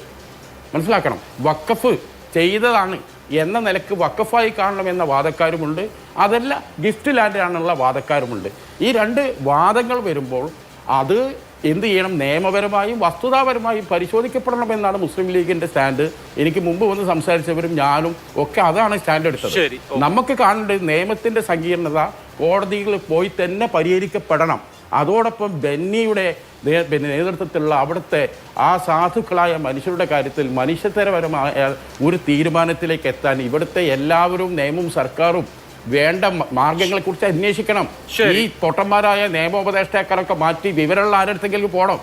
S3: മനസ്സിലാക്കണം. വഖഫ് ചെയ്തതാണ് എന്ന നിലക്ക് വഖഫായി കാണണമെന്ന വാദക്കാരുമുണ്ട്, അതല്ല ഗിഫ്റ്റ് ലാൻഡാണെന്നുള്ള വാദക്കാരുമുണ്ട്. ഈ രണ്ട് വാദങ്ങൾ വരുമ്പോൾ അത് എന്ത് ചെയ്യണം? നിയമപരമായും വസ്തുതാപരമായും പരിശോധിക്കപ്പെടണമെന്നാണ് മുസ്ലിം ലീഗിൻ്റെ സ്റ്റാൻഡ്. എനിക്ക് മുമ്പ് വന്ന് സംസാരിച്ചവരും ഞാനും ഒക്കെ അതാണ് സ്റ്റാൻഡ് എടുത്തത്. നമുക്ക് കാണേണ്ടത് നിയമത്തിൻ്റെ സങ്കീർണത കോടതികളിൽ പോയി തന്നെ പരിഹരിക്കപ്പെടണം. അതോടൊപ്പം ബെന്നിയുടെ നേതൃത്വത്തിലുള്ള അവിടുത്തെ ആ സാധുക്കളായ മനുഷ്യരുടെ കാര്യത്തിൽ മനുഷ്യത്തരപരമായ ഒരു തീരുമാനത്തിലേക്ക് എത്താൻ ഇവിടുത്തെ എല്ലാവരും, നിയമവും സർക്കാരും വേണ്ട മാർഗങ്ങളെക്കുറിച്ച് അന്വേഷിക്കണം. ഈ പൊട്ടന്മാരായ നിയമോപദേഷ്ടാക്കളൊക്കെ മാറ്റി വിവരമുള്ള ആരെടുത്തെങ്കിലും പോകണം.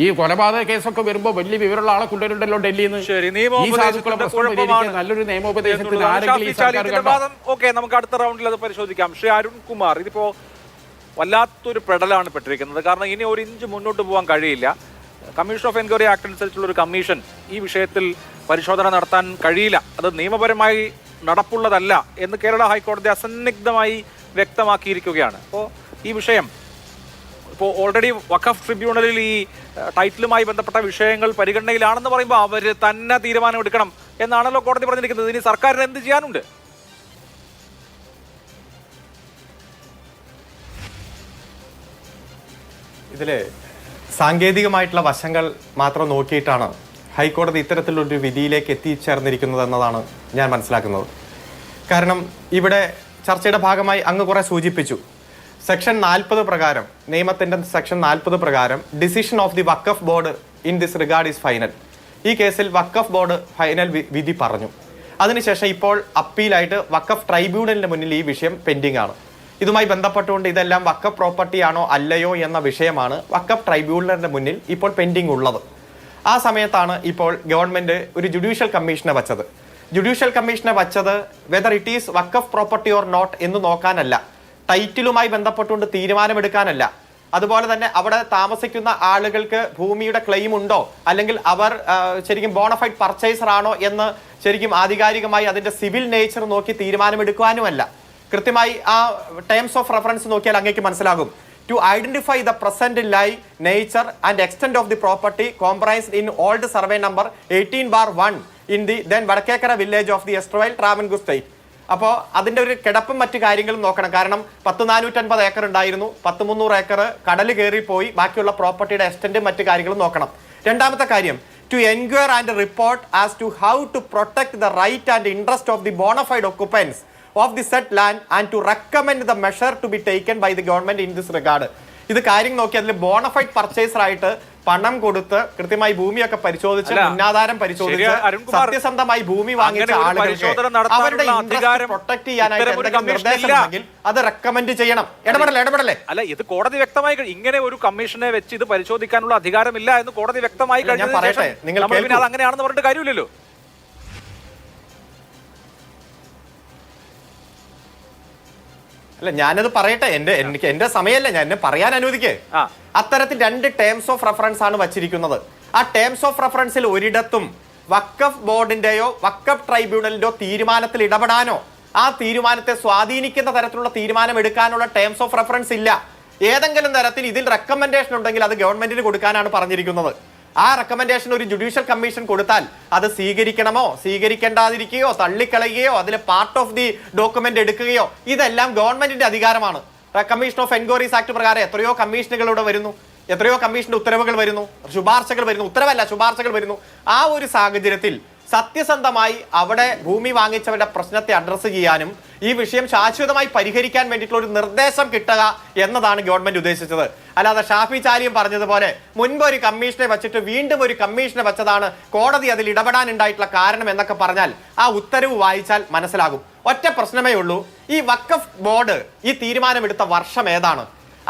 S3: ഈ കൊലപാതക കേസൊക്കെ വരുമ്പോൾ വലിയ വിവരമുള്ള ആളെ കൊണ്ടുവരുന്നുണ്ടല്ലോ ഡൽഹിയിൽ നിന്ന്. നല്ലൊരു നിയമോപദേശത്തിന്
S1: നമുക്ക് അടുത്ത റൗണ്ടിൽ അത് പരിശോധിക്കാം. ശ്രീ അരുൺകുമാർ, ഇതിപ്പോ വല്ലാത്തൊരു പെടലാണ് പെട്ടിരിക്കുന്നത്. കാരണം ഇനി ഒരു ഇഞ്ച് മുന്നോട്ട് പോകാൻ കഴിയില്ല. കമ്മീഷൻ ഓഫ് എൻക്വയറി ആക്ട് അനുസരിച്ചുള്ള ഒരു കമ്മീഷൻ ഈ വിഷയത്തിൽ പരിശോധന നടത്താൻ കഴിയില്ല, അത് നിയമപരമായി നടപ്പുള്ളതല്ല എന്ന് കേരള ഹൈക്കോടതി അസന്നിഗ്ധമായി വ്യക്തമാക്കിയിരിക്കുകയാണ്. അപ്പോൾ ഈ വിഷയം ഇപ്പോൾ ഓൾറെഡി വഖഫ് ട്രിബ്യൂണലിൽ ഈ ടൈറ്റിലുമായി ബന്ധപ്പെട്ട വിഷയങ്ങൾ പരിഗണനയിലാണെന്ന് പറയുമ്പോൾ അവർ തന്നെ തീരുമാനമെടുക്കണം എന്നാണല്ലോ കോടതി പറഞ്ഞിരിക്കുന്നത്. ഇനി സർക്കാരിന് എന്ത് ചെയ്യാനുണ്ട്?
S4: ഇതിൽ സാങ്കേതികമായിട്ടുള്ള വശങ്ങൾ മാത്രം നോക്കിയിട്ടാണ് ഹൈക്കോടതി ഇത്തരത്തിലൊരു വിധിയിലേക്ക് എത്തിച്ചേർന്നിരിക്കുന്നത് എന്നതാണ് ഞാൻ മനസ്സിലാക്കുന്നത്. കാരണം ഇവിടെ ചർച്ചയുടെ ഭാഗമായി അങ്ങ് കുറെ സൂചിപ്പിച്ചു. സെക്ഷൻ 40 പ്രകാരം, നിയമത്തിൻ്റെ സെക്ഷൻ 40 പ്രകാരം decision of the Waqf board in this regard is final. ഈ കേസിൽ വഖഫ് ബോർഡ് ഫൈനൽ വിധി പറഞ്ഞു. അതിനുശേഷം ഇപ്പോൾ അപ്പീലായിട്ട് വഖഫ് ട്രൈബ്യൂണലിന് മുന്നിൽ ഈ വിഷയം പെൻഡിംഗ് ആണ്. ഇതുമായി ബന്ധപ്പെട്ടുകൊണ്ട് ഇതെല്ലാം വഖഫ് പ്രോപ്പർട്ടി ആണോ അല്ലയോ എന്ന വിഷയമാണ് വഖഫ് ട്രൈബ്യൂണലിന്റെ മുന്നിൽ ഇപ്പോൾ പെൻഡിംഗ് ഉള്ളത്. ആ സമയത്താണ് ഇപ്പോൾ ഗവൺമെന്റ് ഒരു ജുഡീഷ്യൽ കമ്മീഷനെ വച്ചത്. ജുഡീഷ്യൽ കമ്മീഷനെ വച്ചത് whether it is Waqf property or not എന്ന് നോക്കാനല്ല, ടൈറ്റിലുമായി ബന്ധപ്പെട്ടുകൊണ്ട് തീരുമാനമെടുക്കാനല്ല, അതുപോലെ തന്നെ അവിടെ താമസിക്കുന്ന ആളുകൾക്ക് ഭൂമിയുടെ ക്ലെയിം ഉണ്ടോ, അല്ലെങ്കിൽ അവർ ശരിക്കും ബോണഫൈഡ് പർച്ചേസർ ആണോ എന്ന് ശരിക്കും ആധികാരികമായി അതിന്റെ സിവിൽ നേച്ചർ നോക്കി തീരുമാനമെടുക്കുവാനുമല്ല. കൃത്യമായി ആ ടേംസ് ഓഫ് റെഫറൻസ് നോക്കിയാൽ അങ്ങേക്ക് മനസ്സിലാകും. To identify the present lie nature and extent of the property comprised in old survey number 18/1 in the then Vadakkekara village of the erstwhile Travancore state. അപ്പോൾ അതിൻ്റെ ഒരു കിടപ്പും മറ്റു കാര്യങ്ങളും നോക്കണം. കാരണം 10,450 ഏക്കർ ഉണ്ടായിരുന്നു, 300 ഏക്കർ കടൽ കയറിപ്പോയി, ബാക്കിയുള്ള പ്രോപ്പർട്ടിയുടെ എക്സ്റ്റെന്റും മറ്റു കാര്യങ്ങളും നോക്കണം. രണ്ടാമത്തെ കാര്യം, to enquire and report as to how to protect the right and interest of the bona fide occupants of the said land and to recommend the measure to be taken by the government in this regard. ഇത് കാര്യം നോക്കി അതിൽ bonafide purchaser ആയിട്ട് പണം കൊടുത്ത് കൃത്യമായി ഭൂമിയൊക്കെ പരിശോധിച്ച് മുന്നാധാരം പരിശോധിച്ച് സത്യസന്ധമായി ഭൂമി വാങ്ങിച്ച ആളുകൾക്ക് അവരുടെ ഇൻട്രസ്റ്റ് പ്രൊട്ടക്ട് ചെയ്യാനായിട്ട് എന്തെങ്കിലും നിർദ്ദേശം ഉണ്ടെങ്കിൽ അത് റെക്കമെൻഡ് ചെയ്യണം. ഇടപെടലേ
S1: അല്ല, ഇത് കോടതി വ്യക്തമായി ഇങ്ങനെ ഒരു കമ്മീഷനെ വെച്ച് ഇത് പരിശോധിക്കാനുള്ള അധികാരമില്ല എന്ന് കോടതി വ്യക്തമായി കഴിഞ്ഞു. അത് അങ്ങനെയാണെന്ന് പറഞ്ഞിട്ട് കാര്യമില്ലല്ലോ.
S4: അല്ല, ഞാനത് പറയട്ടെ. എന്റെ സമയമല്ല, ഞാൻ എന്നെ പറയാൻ അനുവദിക്കേ. അത്തരത്തിൽ 2 ടേംസ് ഓഫ് റെഫറൻസ് ആണ് വച്ചിരിക്കുന്നത്. ആ ടേംസ് ഓഫ് റെഫറൻസിൽ ഒരിടത്തും വഖഫ് ബോർഡിന്റെയോ വഖഫ് ട്രൈബ്യൂണലിന്റെയോ തീരുമാനത്തിൽ ഇടപെടാനോ ആ തീരുമാനത്തെ സ്വാധീനിക്കുന്ന തരത്തിലുള്ള തീരുമാനം എടുക്കാനുള്ള ടേംസ് ഓഫ് റെഫറൻസ് ഇല്ല. ഏതെങ്കിലും തരത്തിൽ ഇതിൽ റെക്കമെൻഡേഷൻ ഉണ്ടെങ്കിൽ അത് ഗവൺമെന്റിന് കൊടുക്കാനാണ് പറഞ്ഞിരിക്കുന്നത്. ആ റെക്കമെൻഡേഷൻ ഒരു ജുഡീഷ്യൽ കമ്മീഷൻ കൊടുത്താൽ അത് സ്വീകരിക്കണമോ സ്വീകരിക്കേണ്ടാതിരിക്കുകയോ തള്ളിക്കളയുകയോ അതിൽ പാർട്ട് ഓഫ് ദി ഡോക്യുമെന്റ് എടുക്കുകയോ ഇതെല്ലാം ഗവൺമെന്റിന്റെ അധികാരമാണ്. കമ്മീഷൻ ഓഫ് എൻക്വയറീസ് ആക്ട് പ്രകാരം എത്രയോ കമ്മീഷനുകളിലൂടെ വരുന്നു, എത്രയോ കമ്മീഷന്റെ ഉത്തരവുകൾ വരുന്നു, ശുപാർശകൾ വരുന്നു, ഉത്തരവല്ല ശുപാർശകൾ വരുന്നു. ആ ഒരു സാഹചര്യത്തിൽ സത്യസന്ധമായി അവിടെ ഭൂമി വാങ്ങിച്ചവരുടെ പ്രശ്നത്തെ അഡ്രസ്സ് ചെയ്യാനും ഈ വിഷയം ശാശ്വതമായി പരിഹരിക്കാൻ വേണ്ടിയിട്ടുള്ള ഒരു നിർദ്ദേശം കിട്ടുക എന്നതാണ് ഗവൺമെന്റ് ഉദ്ദേശിച്ചത്. അല്ലാതെ ഷാഫി ചാലിയും പറഞ്ഞതുപോലെ മുൻപ് ഒരു കമ്മീഷനെ വെച്ചിട്ട് വീണ്ടും ഒരു കമ്മീഷനെ വെച്ചതാണ് കോടതി അതിൽ ഇടപെടാനുണ്ടായിട്ടുള്ള കാരണം എന്നൊക്കെ പറഞ്ഞാൽ ആ ഉത്തരവ് വായിച്ചാൽ മനസ്സിലാകും. ഒറ്റ പ്രശ്നമേ ഉള്ളൂ, ഈ വഖഫ് ബോർഡ് ഈ തീരുമാനമെടുത്ത വർഷം ഏതാണ്?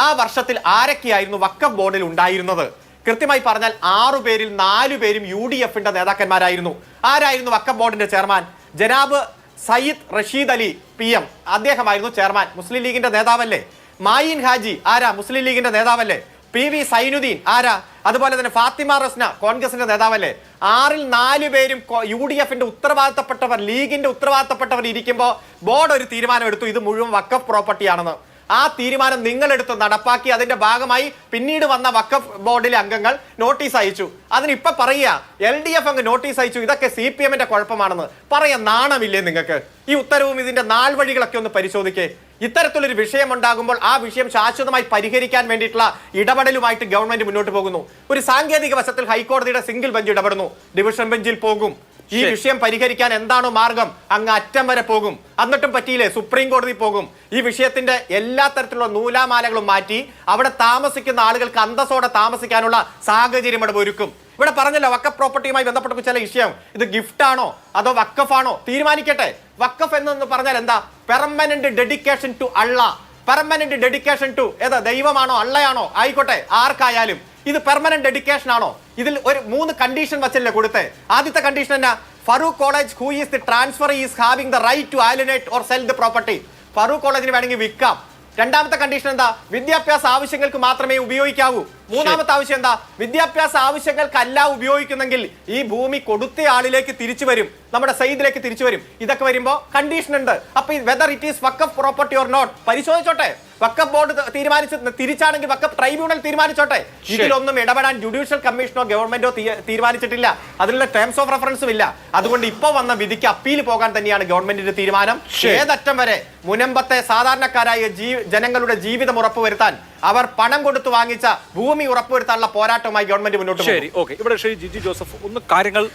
S4: ആ വർഷത്തിൽ ആരൊക്കെയായിരുന്നു വഖഫ് ബോർഡിൽ ഉണ്ടായിരുന്നത്? കൃത്യമായി പറഞ്ഞാൽ 6 പേരിൽ 4 പേരും UDFന്റെ നേതാക്കന്മാരായിരുന്നു. ആരായിരുന്നു വഖഫ് ബോർഡിന്റെ ചെയർമാൻ? ജനാബ് സയ്യിദ് റഷീദ് അലി PM, അദ്ദേഹമായിരുന്നു ചെയർമാൻ. മുസ്ലിം ലീഗിന്റെ നേതാവല്ലേ? മായിൻ ഹാജി ആരാ? മുസ്ലിം ലീഗിന്റെ നേതാവല്ലേ? PV സൈനുദ്ദീൻ ആരാ? അതുപോലെ തന്നെ ഫാത്തിമ റസ്ന കോൺഗ്രസിന്റെ നേതാവല്ലേ? 6ൽ 4 പേരും UDFന്റെ ഉത്തരവാദിത്തപ്പെട്ടവർ, ലീഗിന്റെ ഉത്തരവാദിത്തപ്പെട്ടവർ ഇരിക്കുമ്പോൾ ബോർഡ് ഒരു തീരുമാനം എടുത്തു, ഇത് മുഴുവൻ വഖഫ് പ്രോപ്പർട്ടിയാണെന്ന്. ആ തീരുമാനം നിങ്ങളെടുത്ത് നടപ്പാക്കി അതിന്റെ ഭാഗമായി പിന്നീട് വന്ന വഖഫ് ബോർഡിലെ അംഗങ്ങൾ നോട്ടീസ് അയച്ചു. അതിനിപ്പോ പറയുക LDF അങ്ങ് നോട്ടീസ് അയച്ചു, ഇതൊക്കെ CPMന്റെ കുഴപ്പമാണെന്ന് പറയാൻ നാണമില്ലേ നിങ്ങൾക്ക്? ഈ ഉത്തരവും ഇതിന്റെ നാൾ വഴികളൊക്കെ ഒന്ന് പരിശോധിക്കേ. ഇത്തരത്തിലൊരു വിഷയം ഉണ്ടാകുമ്പോൾ ആ വിഷയം ശാശ്വതമായി പരിഹരിക്കാൻ വേണ്ടിയിട്ടുള്ള ഇടപെടലുമായിട്ട് ഗവൺമെന്റ് മുന്നോട്ട് പോകുന്നു. ഒരു സാങ്കേതിക വശത്തിൽ ഹൈക്കോടതിയുടെ സിംഗിൾ ബെഞ്ച് ഇടപെടുന്നു, ഡിവിഷൻ ബെഞ്ചിൽ പോകും. ഈ വിഷയം പരിഹരിക്കാൻ എന്താണോ മാർഗം അങ്ങ് അറ്റം വരെ പോകും. എന്നിട്ടും പറ്റിയില്ലേ, സുപ്രീം കോടതി പോകും. ഈ വിഷയത്തിന്റെ എല്ലാ തരത്തിലുള്ള നൂലാമാലകളും മാറ്റി അവിടെ താമസിക്കുന്ന ആളുകൾക്ക് അന്തസ്സോടെ താമസിക്കാനുള്ള സാഹചര്യം ഇവിടെ ഒരുക്കും. ഇവിടെ പറഞ്ഞല്ലോ വഖഫ് പ്രോപ്പർട്ടിയുമായി ബന്ധപ്പെട്ട ചില വിഷയം, ഇത് ഗിഫ്റ്റ് ആണോ അതോ വഖഫാണോ തീരുമാനിക്കട്ടെ. വഖഫ് എന്ന് പറഞ്ഞാൽ എന്താ? Permanent dedication to Allah, permanent dedication to ഏതാ? ദൈവമാണോ അള്ളയാണോ ആയിക്കോട്ടെ, ആർക്കായാലും ഇത് പെർമനന്റ് ഡെഡിക്കേഷൻ ആണോ? ഇതിൽ ഒരു 3 കണ്ടീഷൻ വച്ചല്ലേ കൊടുത്തേ. ആദ്യത്തെ കണ്ടീഷൻ എന്നാ? Farook college who is the transfer is having the right to alienate or sell the property. Farook കോളേജിന് വേണമെങ്കിൽ വിൽക്കാം. രണ്ടാമത്തെ കണ്ടീഷൻ എന്താ? വിദ്യാഭ്യാസ ആവശ്യങ്ങൾക്ക് മാത്രമേ ഉപയോഗിക്കാവൂ. മൂന്നാമത്തെ ആവശ്യം എന്താ? വിദ്യാഭ്യാസ ആവശ്യങ്ങൾക്കല്ല ഉപയോഗിക്കുന്നെങ്കിൽ ഈ ഭൂമി കൊടുത്ത ആളിലേക്ക് തിരിച്ചു വരും, നമ്മുടെ സയ്യിദിലേക്ക് തിരിച്ചു വരും. ഇതൊക്കെ വരുമ്പോ കണ്ടീഷൻ ഉണ്ട്. അപ്പൊ whether it is Waqf property or not പരിശോധിച്ചോട്ടെ. വഖഫ് ബോർഡ് തീരുമാനിച്ച് തിരിച്ചാണെങ്കിൽ വഖഫ് ട്രൈബ്യൂണൽ തീരുമാനിച്ചോട്ടെ. ഇതിലൊന്നും ഇടപെടാൻ ജുഡീഷ്യൽ കമ്മീഷനോ ഗവൺമെന്റോ തീരുമാനിച്ചിട്ടില്ല. അതിലുള്ള ടേംസ് ഓഫ് റെഫറൻസും ഇല്ല. അതുകൊണ്ട് ഇപ്പൊ വന്ന വിധിക്ക് അപ്പീൽ പോകാൻ തന്നെയാണ് ഗവൺമെന്റിന്റെ തീരുമാനം. ഏതറ്റം വരെ മുനമ്പത്തെ സാധാരണക്കാരായ ജനങ്ങളുടെ ജീവിതം ഉറപ്പുവരുത്താൻ, അവർ പണം കൊടുത്തു വാങ്ങിച്ച ഭൂമി ഉറപ്പുവരുത്താനുള്ള പോരാട്ടവുമായി ഗവൺമെന്റ് മുന്നോട്ട് പോകും.
S1: ശരി, ഓക്കെ. ഇവിടെ ശ്രീ ജിജി ജോസഫ്, ഒന്ന് കാര്യങ്ങൾ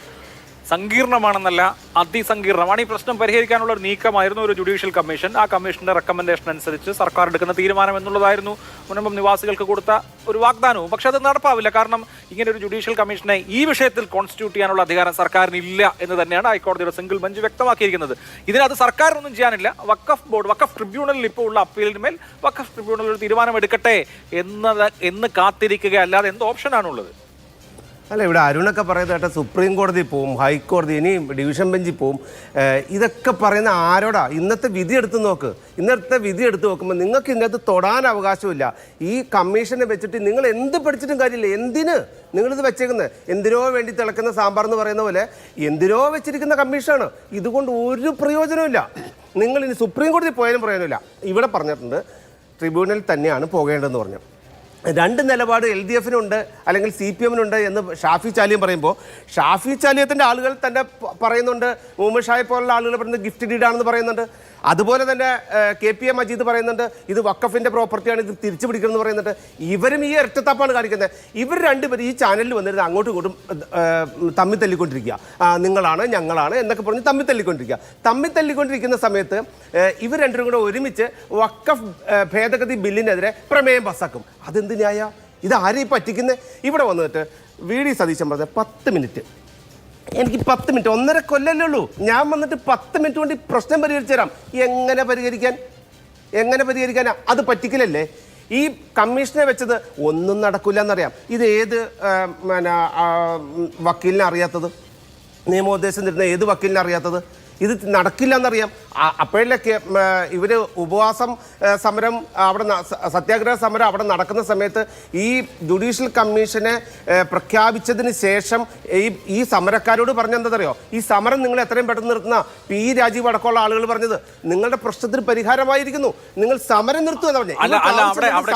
S1: സങ്കീർണമാണെന്നല്ല, അതിസങ്കീർണമാണ്. ഈ പ്രശ്നം പരിഹരിക്കാനുള്ള ഒരു നീക്കമായിരുന്നു ഒരു ജുഡീഷ്യൽ കമ്മീഷൻ. ആ കമ്മീഷന്റെ റെക്കമെൻഡേഷൻ അനുസരിച്ച് സർക്കാർ എടുക്കുന്ന തീരുമാനം എന്നുള്ളതായിരുന്നു മുനമ്പം നിവാസികൾക്ക് കൊടുത്ത ഒരു വാഗ്ദാനവും. പക്ഷെ അത് നടപ്പാവില്ല. കാരണം ഇങ്ങനെ ഒരു ജുഡീഷ്യൽ കമ്മീഷനെ ഈ വിഷയത്തിൽ കോൺസ്റ്റിറ്റ്യൂട്ട് ചെയ്യാനുള്ള അധികാരം സർക്കാരിന് ഇല്ല എന്ന് തന്നെയാണ് ഹൈക്കോടതിയുടെ സിംഗിൾ ബെഞ്ച് വ്യക്തമാക്കിയിരിക്കുന്നത്. ഇതിനകത്ത് സർക്കാരിനൊന്നും ചെയ്യാനില്ല. വഖഫ് ബോർഡ്, വഖഫ് ട്രിബ്യൂണലിൽ ഇപ്പോൾ ഉള്ള അപ്പീലിന്മേൽ വഖഫ് ട്രിബ്യൂണൽ ഒരു തീരുമാനം എടുക്കട്ടെ എന്ന് കാത്തിരിക്കുക, അല്ലാതെ എന്ത് ഓപ്ഷനാണുള്ളത്?
S5: അല്ല, ഇവിടെ അരുണൊക്കെ പറയുന്നത് കേട്ട സുപ്രീം കോടതി പോവും, ഹൈക്കോടതി, ഇനിയും ഡിവിഷൻ ബെഞ്ചിൽ പോവും. ഇതൊക്കെ പറയുന്ന ആരോടാ? ഇന്നത്തെ വിധി എടുത്ത് നോക്ക്. ഇന്നത്തെ വിധി എടുത്ത് നോക്കുമ്പോൾ നിങ്ങൾക്ക് ഇതിനകത്ത് തൊടാൻ അവകാശമില്ല. ഈ കമ്മീഷനെ വെച്ചിട്ട് നിങ്ങൾ എന്ത് പഠിച്ചിട്ടും കാര്യമില്ല. എന്തിന് നിങ്ങളിത് വെച്ചേക്കുന്നത്? എന്തിനോ വേണ്ടി തിളക്കുന്ന സാമ്പാർ എന്ന് പറയുന്ന പോലെ എന്തിനോ വെച്ചിരിക്കുന്ന കമ്മീഷനാണ്. ഇതുകൊണ്ട് ഒരു പ്രയോജനമില്ല. നിങ്ങൾ ഇനി സുപ്രീം കോടതി പോയാലും പ്രയോജനമില്ല. ഇവിടെ പറഞ്ഞിട്ടുണ്ട് ട്രിബ്യൂണൽ തന്നെയാണ് പോകേണ്ടതെന്ന് പറഞ്ഞു. രണ്ട് നിലപാട് LDF-നുണ്ട് അല്ലെങ്കിൽ CPM-നുണ്ട് എന്ന് ഷാഫി ചാലിയം പറയുമ്പോൾ, ഷാഫി ചാലിയത്തിൻ്റെ ആളുകൾ തന്നെ പറയുന്നുണ്ട്, മുഹമ്മദ് ഷായെ പോലുള്ള ആളുകൾ പറയുന്നത് ഗിഫ്റ്റ് ഡീഡാണെന്ന് പറയുന്നുണ്ട്. അതുപോലെ തന്നെ KPA മജീദ് പറയുന്നുണ്ട് ഇത് വഖഫിൻ്റെ പ്രോപ്പർട്ടിയാണ്, ഇത് തിരിച്ചു പിടിക്കണമെന്ന് പറയുന്നുണ്ട്. ഇവരും ഈ ഇരട്ടത്താപ്പാണ് കാണിക്കുന്നത്. ഇവർ രണ്ടുപേരും ഈ ചാനലിൽ വന്നിരുന്ന് അങ്ങോട്ടും ഇങ്ങോട്ടും തമ്മിൽ തല്ലിക്കൊണ്ടിരിക്കുക. നിങ്ങളാണ് ഞങ്ങളാണ് എന്നൊക്കെ പറഞ്ഞ് തമ്മിൽ തല്ലിക്കൊണ്ടിരിക്കുന്ന സമയത്ത് ഇവർ രണ്ടും കൂടെ ഒരുമിച്ച് വഖഫ് ഭേദഗതി ബില്ലിനെതിരെ പ്രമേയം പാസ്സാക്കും. അതെന്ത് ന്യായ? ഇത് ആരെയും പറ്റിക്കുന്നത്? ഇവിടെ വന്നിട്ട് VD സതീശൻ പറഞ്ഞ 10 മിനിറ്റ്, എനിക്ക് 10 മിനിറ്റ്, 1.5 കൊല്ലല്ലേ ഉള്ളൂ, ഞാൻ വന്നിട്ട് 10 മിനിറ്റ് കൊണ്ട് പ്രശ്നം പരിഹരിച്ചു തരാം. എങ്ങനെ പരിഹരിക്കാനാ? അത് പറ്റിക്കലല്ലേ? ഈ കമ്മീഷനെ വെച്ചത് ഒന്നും നടക്കില്ല എന്നറിയാം. ഇത് ഏത് വക്കീലിനെ അറിയാത്തത്? നിയമോപദേശം തരുന്ന ഏത് വക്കീലിനെ അറിയാത്തത്? ഇത് നടക്കില്ല എന്നറിയാം. അപ്പോഴൊക്കെ ഇവർ ഉപവാസം സമരം അവിടെ സത്യാഗ്രഹ സമരം അവിടെ നടക്കുന്ന സമയത്ത് ഈ ജുഡീഷ്യൽ കമ്മീഷനെ പ്രഖ്യാപിച്ചതിന് ശേഷം ഈ സമരക്കാരോട് പറഞ്ഞെന്തറിയോ? ഈ സമരം നിങ്ങൾ എത്രയും പെട്ടെന്ന് നിർത്തുന്ന P രാജീവ് അടക്കമുള്ള ആളുകൾ പറഞ്ഞത് നിങ്ങളുടെ പ്രശ്നത്തിന് പരിഹാരമായിരിക്കുന്നു, നിങ്ങൾ സമരം നിർത്തുക എന്ന് പറഞ്ഞു.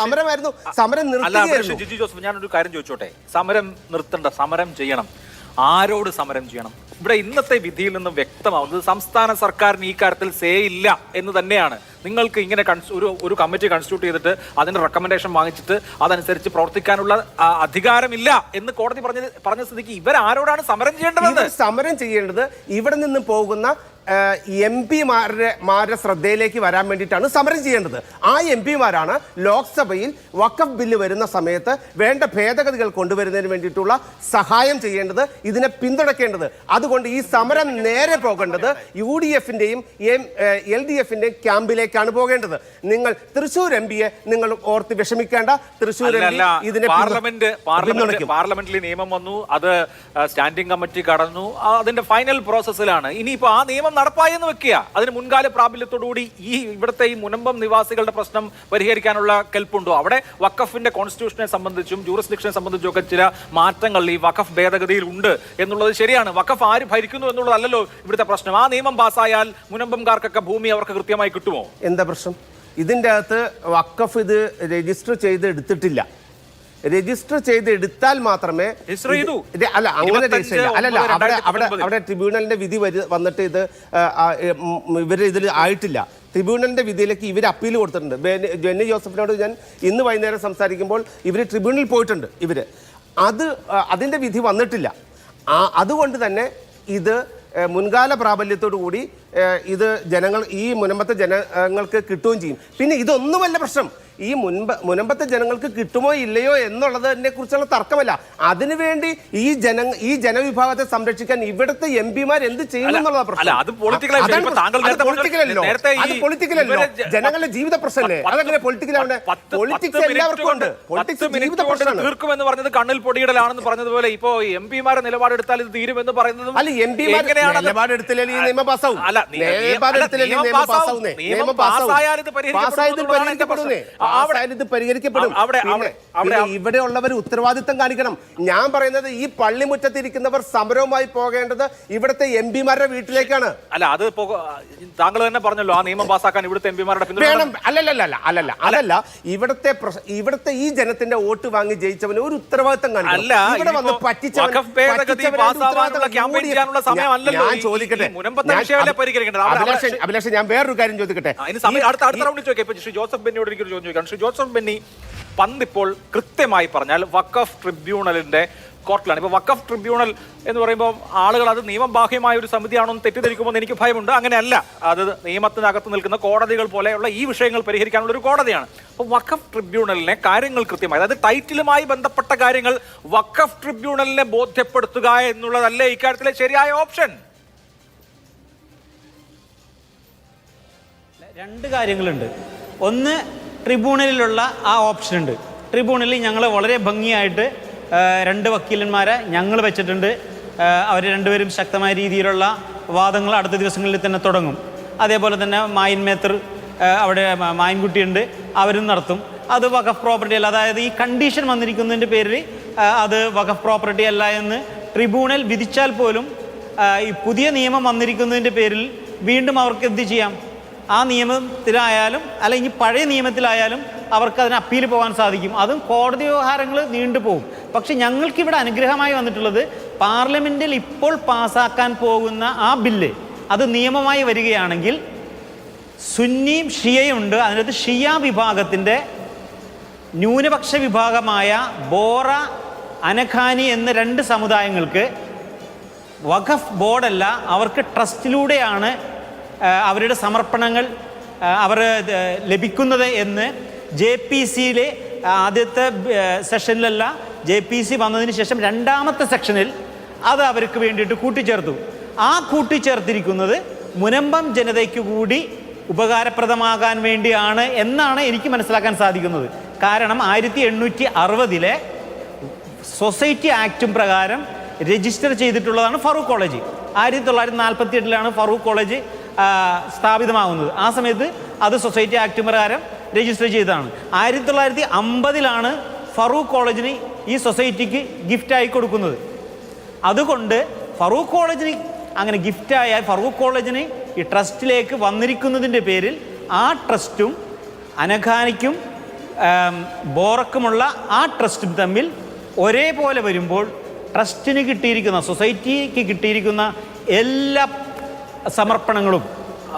S5: സമരമായിരുന്നു, സമരം നിർത്തുകയായിരുന്നു.
S1: ജിജി ജോസഫ്, ഞാനൊരു കാര്യം ചോദിച്ചോട്ടെ. സമരം നിർത്തണ്ട, സമരം ചെയ്യണം. ആരോട് സമരം ചെയ്യണം? ഇവിടെ ഇന്നത്തെ വിധിയിൽ നിന്നും വ്യക്തമാവുന്നത് സംസ്ഥാന സർക്കാരിന് ഈ കാര്യത്തിൽ സേ ഇല്ല എന്ന് തന്നെയാണ്. നിങ്ങൾക്ക് ഇങ്ങനെ ഒരു കമ്മിറ്റി കൺസ്റ്റിറ്റ്യൂട്ട് ചെയ്തിട്ട് അതിന്റെ റെക്കമെൻഡേഷൻ വാങ്ങിച്ചിട്ട് അതനുസരിച്ച് പ്രവർത്തിക്കാനുള്ള അധികാരമില്ല എന്ന് കോടതി പറഞ്ഞ സ്ഥിതിക്ക് ഇവരാരോടാണ് സമരം ചെയ്യേണ്ടത്?
S5: സമരം ചെയ്യേണ്ടത് ഇവിടെ നിന്ന് പോകുന്ന MP-മാരുടെ ശ്രദ്ധയിലേക്ക് വരാൻ വേണ്ടിയിട്ടാണ് സമരം ചെയ്യേണ്ടത്. ആ MP-മാരാണ് ലോക്സഭയിൽ വഖഫ് ബില്ല് വരുന്ന സമയത്ത് വേണ്ട ഭേദഗതികൾ കൊണ്ടുവരുന്നതിന് വേണ്ടിയിട്ടുള്ള സഹായം ചെയ്യേണ്ടത്, ഇതിനെ പിന്തുണയ്ക്കേണ്ടത്. അതുകൊണ്ട് ഈ സമരം നേരെ പോകേണ്ടത് UDF-ന്റെയും LDF-ന്റെയും ക്യാമ്പിലേക്കാണ് പോകേണ്ടത്. നിങ്ങൾ തൃശ്ശൂർ MP-യെ നിങ്ങൾ ഓർത്ത് വിഷമിക്കേണ്ട. തൃശ്ശൂർ MP ഇതിനെ
S1: പാർലമെന്റിൽ നിയമം വന്നു, അത് സ്റ്റാൻഡിംഗ് കമ്മിറ്റി കടന്നു, അതിന്റെ ഫൈനൽ പ്രോസസ്സിലാണ്. ഇനിയിപ്പോ ആ നിയമം നടപ്പായെന്ന് വെക്കുക. അതിന് മുൻകാല പ്രാബല്യത്തോടുകൂടി ഇവിടുത്തെ ഈ മുനമ്പം നിവാസികളുടെ പ്രശ്നം പരിഹരിക്കാനുള്ള കെൽപ്പുണ്ടോ? അവിടെ വഖഫിന്റെ കോൺസ്റ്റിറ്റ്യൂഷനെ സംബന്ധിച്ചും ജൂറിസ്ഡിക്ഷനെ സംബന്ധിച്ചും ഒക്കെ ചില മാറ്റങ്ങൾ ഈ വഖഫ് ഭേദഗതിയിൽ ഉണ്ട് എന്നുള്ളത് ശരിയാണ്. വഖഫ് ആര് ഭരിക്കുന്നു എന്നുള്ളതല്ലല്ലോ ഇവിടുത്തെ പ്രശ്നം. ആ നിയമം പാസ്സായാൽ മുനമ്പംകാർക്കൊക്കെ ഭൂമി അവർക്ക് കൃത്യമായി കിട്ടുമോ?
S5: എന്താ പ്രശ്നം? ഇതിൻ്റെ അകത്ത് വഖഫ് ഇത് രജിസ്റ്റർ ചെയ്ത് എടുത്തിട്ടില്ല. രജിസ്റ്റർ ചെയ്ത് എടുത്താൽ മാത്രമേ അല്ല അങ്ങനെ രജിസ്റ്റർ അല്ലല്ല അവിടെ ട്രിബ്യൂണലിന്റെ വിധി വന്നിട്ട് ഇത് ഇതിൽ ആയിട്ടില്ല. ട്രിബ്യൂണലിന്റെ വിധിയിലേക്ക് ഇവർ അപ്പീൽ കൊടുത്തിട്ടുണ്ട്. ബെന്നി ജോസഫിനോട് ഞാൻ ഇന്ന് വൈകുന്നേരം സംസാരിക്കുമ്പോൾ ഇവർ ട്രിബ്യൂണലിൽ പോയിട്ടുണ്ട്. അതിന്റെ വിധി വന്നിട്ടില്ല. അതുകൊണ്ട് തന്നെ ഇത് മുൻകാല പ്രാബല്യത്തോടു കൂടി ഇത് ഈ മുനമ്പത്തെ ജനങ്ങൾക്ക് കിട്ടുകയും ചെയ്യും. പിന്നെ ഇതൊന്നുമല്ല പ്രശ്നം. ഈ മുനമ്പത്തെ ജനങ്ങൾക്ക് കിട്ടുമോ ഇല്ലയോ എന്നുള്ളതിനെ കുറിച്ചുള്ള തർക്കമല്ല. അതിനുവേണ്ടി ഈ ജനവിഭാഗത്തെ സംരക്ഷിക്കാൻ ഇവിടുത്തെ MP-മാർ എന്ത് ചെയ്യുമെന്നുള്ള പ്രശ്നം. അത് പൊളിറ്റിക്കലല്ലോ. ജനങ്ങളുടെ ജീവിത പ്രശ്നമല്ലേ? അതങ്ങനെ പൊളിറ്റിക്കലാവണ്ടേ? പൊളിറ്റിക്സ് എല്ലാവർക്കും ഉണ്ട്. പൊളിറ്റിക്സ് ജീവിത പ്രശ്നമാണ്.
S1: തീർക്കുമെന്ന് പറഞ്ഞത് കണ്ണിൽ പൊടിയിടലാണെന്ന് പറഞ്ഞതുപോലെ ഇപ്പോ MP-മാരെ നിലപാടെടുത്താൽ ഇത് തീരുമെന്ന് പറയുന്നത്
S5: അല്ല. MP-മാർ നിലപാടെടുത്തില്ലെങ്കിൽ ഈ നിയമം പാസ്സാവും. പാസ്സായാലും ഇത് പരിഹരിക്കപ്പെടും. ഇവിടെ ഉള്ളവർ ഉത്തരവാദിത്തം കാണിക്കണം. ഞാൻ പറയുന്നത് ഈ പള്ളിമുറ്റത്തിരിക്കുന്നവർ സമരവുമായി പോകേണ്ടത് ഇവിടുത്തെ എംപിമാരുടെ വീട്ടിലേക്കാണ്.
S1: അല്ല, അത് താങ്കൾ തന്നെ പറഞ്ഞല്ലോ, ആ നിയമം പാസ്സാക്കാൻ ഇവിടുത്തെ എംപിമാരുടെ
S5: വേണം. അല്ലല്ല ഇവിടുത്തെ ഈ ജനത്തിന്റെ വോട്ട് വാങ്ങി ജയിച്ചവന് ഒരു ഉത്തരവാദിത്തം കാണിക്കണം. ഇവിടെ വന്ന് ഞാൻ ചോദിക്കട്ടെ, അഭിലാഷ്, ഞാൻ വേറൊരു കാര്യം ചോദിക്കട്ടെ.
S1: ശ്രീ ജോസഫ് ബെന്നിയോട് എനിക്കൊരു ചോദ്യം ചോദിക്കണം. ശ്രീ ജോസഫ് ബെന്നി, പന്തിപ്പോൾ കൃത്യമായി പറഞ്ഞാൽ വഖഫ് ട്രിബ്യൂണലിന്റെ കോർട്ടിലാണ്. ഇപ്പോൾ വഖഫ് ട്രിബ്യൂണൽ എന്ന് പറയുമ്പോൾ ആളുകൾ അത് നിയമബാഹ്യമായ ഒരു സമിതിയാണോ എന്ന് തെറ്റിദ്ധരിക്കുമ്പോൾ എനിക്ക് ഭയമുണ്ട്. അങ്ങനെയല്ല, അത് നിയമത്തിനകത്ത് നിൽക്കുന്ന കോടതികൾ പോലെയുള്ള ഈ വിഷയങ്ങൾ പരിഹരിക്കാനുള്ള ഒരു കോടതിയാണ്. അപ്പോൾ വഖഫ് ട്രിബ്യൂണലിനെ കാര്യങ്ങൾ കൃത്യമായി, അതായത് ടൈറ്റിലുമായി ബന്ധപ്പെട്ട കാര്യങ്ങൾ വഖഫ് ട്രിബ്യൂണലിനെ ബോധ്യപ്പെടുത്തുക എന്നുള്ളതല്ലേ ഇക്കാര്യത്തിലെ ശരിയായ ഓപ്ഷൻ?
S2: രണ്ട് കാര്യങ്ങളുണ്ട്. ഒന്ന്, ട്രിബ്യൂണലിലുള്ള ആ ഓപ്ഷൻ ഉണ്ട്. ട്രിബ്യൂണലിൽ ഞങ്ങൾ വളരെ ഭംഗിയായിട്ട് രണ്ട് വക്കീലന്മാരെ ഞങ്ങൾ വെച്ചിട്ടുണ്ട്. അവർ രണ്ടുപേരും ശക്തമായ രീതിയിലുള്ള വാദങ്ങൾ അടുത്ത ദിവസങ്ങളിൽ തന്നെ തുടങ്ങും. അതേപോലെ തന്നെ മായിൻ മേത്തർ, അവിടെ മായിൻകുട്ടിയുണ്ട്, അവരും നടത്തും. അത് വഖഫ് പ്രോപ്പർട്ടി അല്ല, അതായത് ഈ കണ്ടീഷൻ വന്നിരിക്കുന്നതിൻ്റെ പേരിൽ അത് വഖഫ് പ്രോപ്പർട്ടി അല്ല എന്ന് ട്രിബ്യൂണൽ വിധിച്ചാൽ പോലും ഈ പുതിയ നിയമം വന്നിരിക്കുന്നതിൻ്റെ പേരിൽ വീണ്ടും അവർക്ക് എന്ത് ചെയ്യാം? ആ നിയമത്തിലായാലും അല്ലെങ്കിൽ പഴയ നിയമത്തിലായാലും അവർക്ക് അതിന് അപ്പീൽ പോകാൻ സാധിക്കും. അതും കോടതി വ്യവഹാരങ്ങൾ നീണ്ടുപോകും. പക്ഷെ ഞങ്ങൾക്കിവിടെ അനുഗ്രഹമായി വന്നിട്ടുള്ളത് പാർലമെൻറ്റിൽ ഇപ്പോൾ പാസ്സാക്കാൻ പോകുന്ന ആ ബില്ല് അത് നിയമമായി വരികയാണെങ്കിൽ സുന്നിയും ഷിയയും ഉണ്ട്. അതിനകത്ത് ഷിയ വിഭാഗത്തിൻ്റെ ന്യൂനപക്ഷ വിഭാഗമായ ബോറ, അനഖാനി എന്ന രണ്ട് സമുദായങ്ങൾക്ക് വഖഫ് ബോർഡല്ല, അവർക്ക് ട്രസ്റ്റിലൂടെയാണ് അവരുടെ സമർപ്പണങ്ങൾ അവർ ലഭിക്കുന്നത് എന്ന് JPCയിലെ ആദ്യത്തെ സെഷനിലല്ല, JPC വന്നതിന് ശേഷം രണ്ടാമത്തെ സെക്ഷനിൽ അത് അവർക്ക് വേണ്ടിയിട്ട് കൂട്ടിച്ചേർത്തു. ആ കൂട്ടിച്ചേർത്തിരിക്കുന്നത് മുനമ്പം ജനതയ്ക്ക് കൂടി ഉപകാരപ്രദമാകാൻ വേണ്ടിയാണ് എന്നാണ് എനിക്ക് മനസ്സിലാക്കാൻ സാധിക്കുന്നത്. കാരണം 1860 സൊസൈറ്റി ആക്റ്റും പ്രകാരം രജിസ്റ്റർ ചെയ്തിട്ടുള്ളതാണ് ഫറൂഖ് കോളേജ്. 1948 ഫറൂഖ് കോളേജ് സ്ഥാപിതമാകുന്നത്. ആ സമയത്ത് അത് സൊസൈറ്റി ആക്ട് പ്രകാരം രജിസ്റ്റർ ചെയ്തതാണ്. 1950 ഫറൂഖ് കോളേജിന് ഈ സൊസൈറ്റിക്ക് ഗിഫ്റ്റായി കൊടുക്കുന്നത്. അതുകൊണ്ട് ഫറൂഖ് കോളേജിന് അങ്ങനെ ഗിഫ്റ്റായാൽ ഫറൂഖ് കോളേജിന് ഈ ട്രസ്റ്റിലേക്ക് വന്നിരിക്കുന്നതിൻ്റെ പേരിൽ ആ ട്രസ്റ്റും അനഖാനിക്കും ബോറക്കുമുള്ള ആ ട്രസ്റ്റും തമ്മിൽ ഒരേപോലെ വരുമ്പോൾ ട്രസ്റ്റിന് കിട്ടിയിരിക്കുന്ന, സൊസൈറ്റിക്ക് കിട്ടിയിരിക്കുന്ന എല്ലാ സമർപ്പണങ്ങളും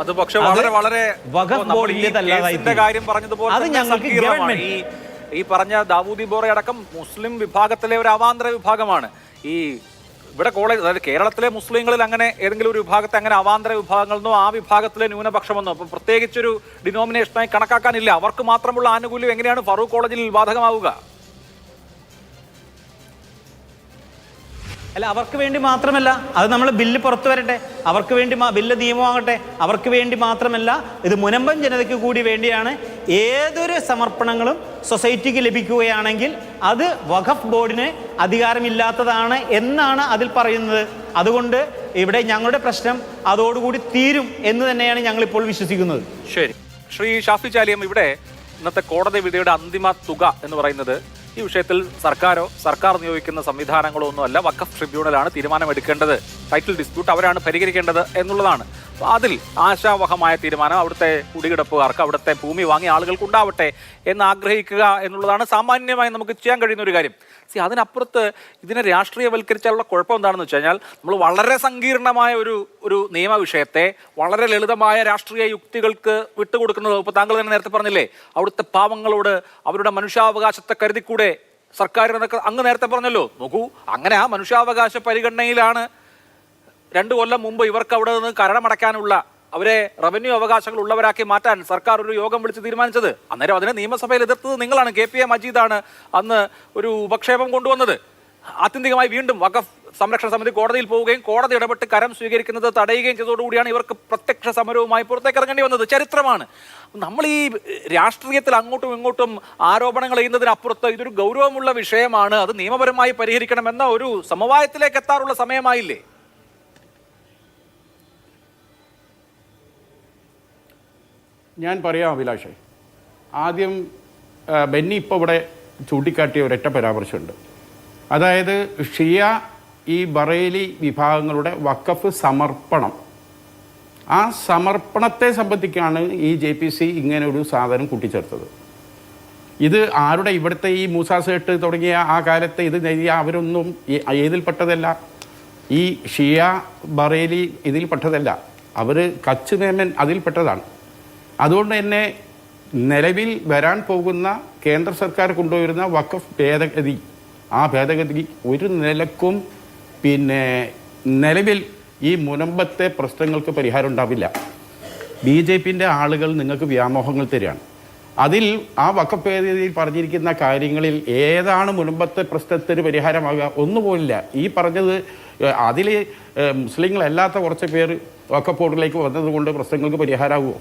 S1: അത് പക്ഷെ വളരെ വളരെ കാര്യം പറഞ്ഞതുപോലെ
S2: അത് ഞങ്ങൾക്ക്
S1: ഈ പറഞ്ഞ ദാവൂദി ബോറ അടക്കം മുസ്ലിം വിഭാഗത്തിലെ ഒരു അവാന്തര വിഭാഗമാണ്. ഈ ഇവിടെ കോളേജ്, അതായത് കേരളത്തിലെ മുസ്ലിങ്ങളിൽ അങ്ങനെ ഏതെങ്കിലും ഒരു വിഭാഗത്തെ അങ്ങനെ അവാന്തര വിഭാഗങ്ങളെന്നോ ആ വിഭാഗത്തിലെ ന്യൂനപക്ഷമെന്നോ ഇപ്പം പ്രത്യേകിച്ചൊരു ഡിനോമിനേഷനായി കണക്കാക്കാനില്ല. അവർക്ക് മാത്രമുള്ള ആനുകൂല്യം എങ്ങനെയാണ് ഫറൂഖ് കോളേജിൽ ബാധകമാവുക?
S2: അല്ല, അവർക്ക് വേണ്ടി മാത്രമല്ല, അത് നമ്മൾ ബില്ല് പുറത്തു വരട്ടെ, അവർക്ക് വേണ്ടി ബില്ല് നിയമമാകട്ടെ. അവർക്ക് വേണ്ടി മാത്രമല്ല, ഇത് മുനമ്പം ജനതയ്ക്ക് കൂടി വേണ്ടിയാണ്. ഏതൊരു സമർപ്പണങ്ങളും സൊസൈറ്റിക്ക് ലഭിക്കുകയാണെങ്കിൽ അത് വഖഫ് ബോർഡിന് അധികാരമില്ലാത്തതാണ് എന്നാണ് അതിൽ പറയുന്നത്. അതുകൊണ്ട് ഇവിടെ ഞങ്ങളുടെ പ്രശ്നം അതോടുകൂടി തീരും എന്ന് തന്നെയാണ് ഞങ്ങളിപ്പോൾ വിശ്വസിക്കുന്നത്.
S1: ശരി, ശ്രീ ഷാഫി ചാലിയം, ഇവിടെ ഇന്നത്തെ കോടതി വിധിയുടെ അന്തിമ തുക എന്ന് പറയുന്നത് ഈ വിഷയത്തിൽ സർക്കാർ നിയോഗിക്കുന്ന സംവിധാനങ്ങളോ ഒന്നുമല്ല, വഖഫ് ട്രിബ്യൂണലാണ് തീരുമാനമെടുക്കേണ്ടത്. ടൈറ്റിൽ ഡിസ്പ്യൂട്ട് അവരാണ് പരിഹരിക്കേണ്ടത് എന്നുള്ളതാണ്. അതിൽ ആശാവഹമായ തീരുമാനം അവിടുത്തെ കുടികിടപ്പുകാർക്ക്, അവിടുത്തെ ഭൂമി വാങ്ങിയ ആളുകൾക്ക് ഉണ്ടാവട്ടെ എന്ന് ആഗ്രഹിക്കുക എന്നുള്ളതാണ് സാമാന്യമായി നമുക്ക് ചെയ്യാൻ കഴിയുന്ന ഒരു കാര്യം. അതിനപ്പുറത്ത് ഇതിനെ രാഷ്ട്രീയവൽക്കരിച്ചാലുള്ള കുഴപ്പം എന്താണെന്ന് വെച്ച് കഴിഞ്ഞാൽ, നമ്മൾ വളരെ സങ്കീർണമായ ഒരു നിയമവിഷയത്തെ വളരെ ലളിതമായ രാഷ്ട്രീയ യുക്തികൾക്ക് വിട്ടുകൊടുക്കുന്നത്. ഇപ്പോൾ താങ്കൾ തന്നെ നേരത്തെ പറഞ്ഞില്ലേ, അവിടുത്തെ പാവങ്ങളോട് അവരുടെ മനുഷ്യാവകാശത്തെ കരുതിക്കൂടെ സർക്കാരിനൊക്കെ അങ്ങ് നേരത്തെ പറഞ്ഞല്ലോ. നോക്കൂ, അങ്ങനെ ആ മനുഷ്യാവകാശ പരിഗണനയിലാണ് 2 കൊല്ലം മുമ്പ് ഇവർക്ക് അവിടെ നിന്ന് കരമടയ്ക്കാനുള്ള, അവരെ റവന്യൂ അവകാശങ്ങൾ ഉള്ളവരാക്കി മാറ്റാൻ സർക്കാർ ഒരു യോഗം വിളിച്ച് തീരുമാനിച്ചത്. അന്നേരം അതിനെ നിയമസഭയിൽ എതിർത്തത് നിങ്ങളാണ്. KPA മജീദാണ് അന്ന് ഒരു ഉപക്ഷേപം കൊണ്ടുവന്നത്. ആത്യന്തികമായി വീണ്ടും വഖഫ് സംരക്ഷണ സമിതി കോടതിയിൽ പോവുകയും കോടതി ഇടപെട്ട് കരം സ്വീകരിക്കുന്നത് തടയുകയും ചെയ്തതോടുകൂടിയാണ് ഇവർക്ക് പ്രത്യക്ഷ സമരവുമായി പുറത്തേക്ക് ഇറങ്ങേണ്ടി വന്നത്. ചരിത്രമാണ്. നമ്മൾ ഈ രാഷ്ട്രീയത്തിൽ അങ്ങോട്ടും ഇങ്ങോട്ടും ആരോപണങ്ങൾ ചെയ്യുന്നതിനപ്പുറത്ത് ഇതൊരു ഗൗരവമുള്ള വിഷയമാണ്, അത് നിയമപരമായി പരിഹരിക്കണമെന്ന ഒരു സമവായത്തിലേക്ക് എത്താറുള്ള സമയമായില്ലേ?
S3: ഞാൻ പറയാം അഭിലാഷേ, ആദ്യം ബെന്നി ഇപ്പോൾ ഇവിടെ ചൂണ്ടിക്കാട്ടിയ ഒരൊറ്റ പരാമർശമുണ്ട്. അതായത് ഷിയ ഈ ബറേലി വിഭാഗങ്ങളുടെ വഖഫ് സമർപ്പണം, ആ സമർപ്പണത്തെ സംബന്ധിക്കാണ് ഈ JPC ഇങ്ങനെ ഒരു സാധനം കൂട്ടിച്ചേർത്തത്. ഇത് ആരുടെ ഇവിടുത്തെ ഈ മൂസാ സേട്ട് തുടങ്ങിയ ആ കാലത്തെ ഇത് അവരൊന്നും ഏതിൽപ്പെട്ടതല്ല, ഈ ഷിയ ബറേലി ഇതിൽപ്പെട്ടതല്ല, അവർ കച്ച് മേമൻ അതിൽപ്പെട്ടതാണ്. അതുകൊണ്ട് തന്നെ നിലവിൽ വരാൻ പോകുന്ന കേന്ദ്ര സർക്കാർ കൊണ്ടുവരുന്ന വഖഫ് ഭേദഗതി, ആ ഭേദഗതി ഒരു നിലക്കും നിലവിൽ ഈ മുനമ്പത്തെ പ്രശ്നങ്ങൾക്ക് പരിഹാരം ഉണ്ടാവില്ല. BJPൻ്റെ ആളുകൾ നിങ്ങൾക്ക് വ്യാമോഹങ്ങൾ തരികയാണ്. അതിൽ ആ വഖഫ് ഭേദഗതിയിൽ പറഞ്ഞിരിക്കുന്ന കാര്യങ്ങളിൽ ഏതാണ് മുനമ്പത്തെ പ്രശ്നത്തിന് പരിഹാരമാകുക? ഒന്നുപോലില്ല. ഈ പറഞ്ഞത് അതിൽ മുസ്ലിങ്ങളല്ലാത്ത കുറച്ച് പേർ വഖഫ് ബോർഡിലേക്ക് വന്നതുകൊണ്ട് പ്രശ്നങ്ങൾക്ക് പരിഹാരമാകുമോ?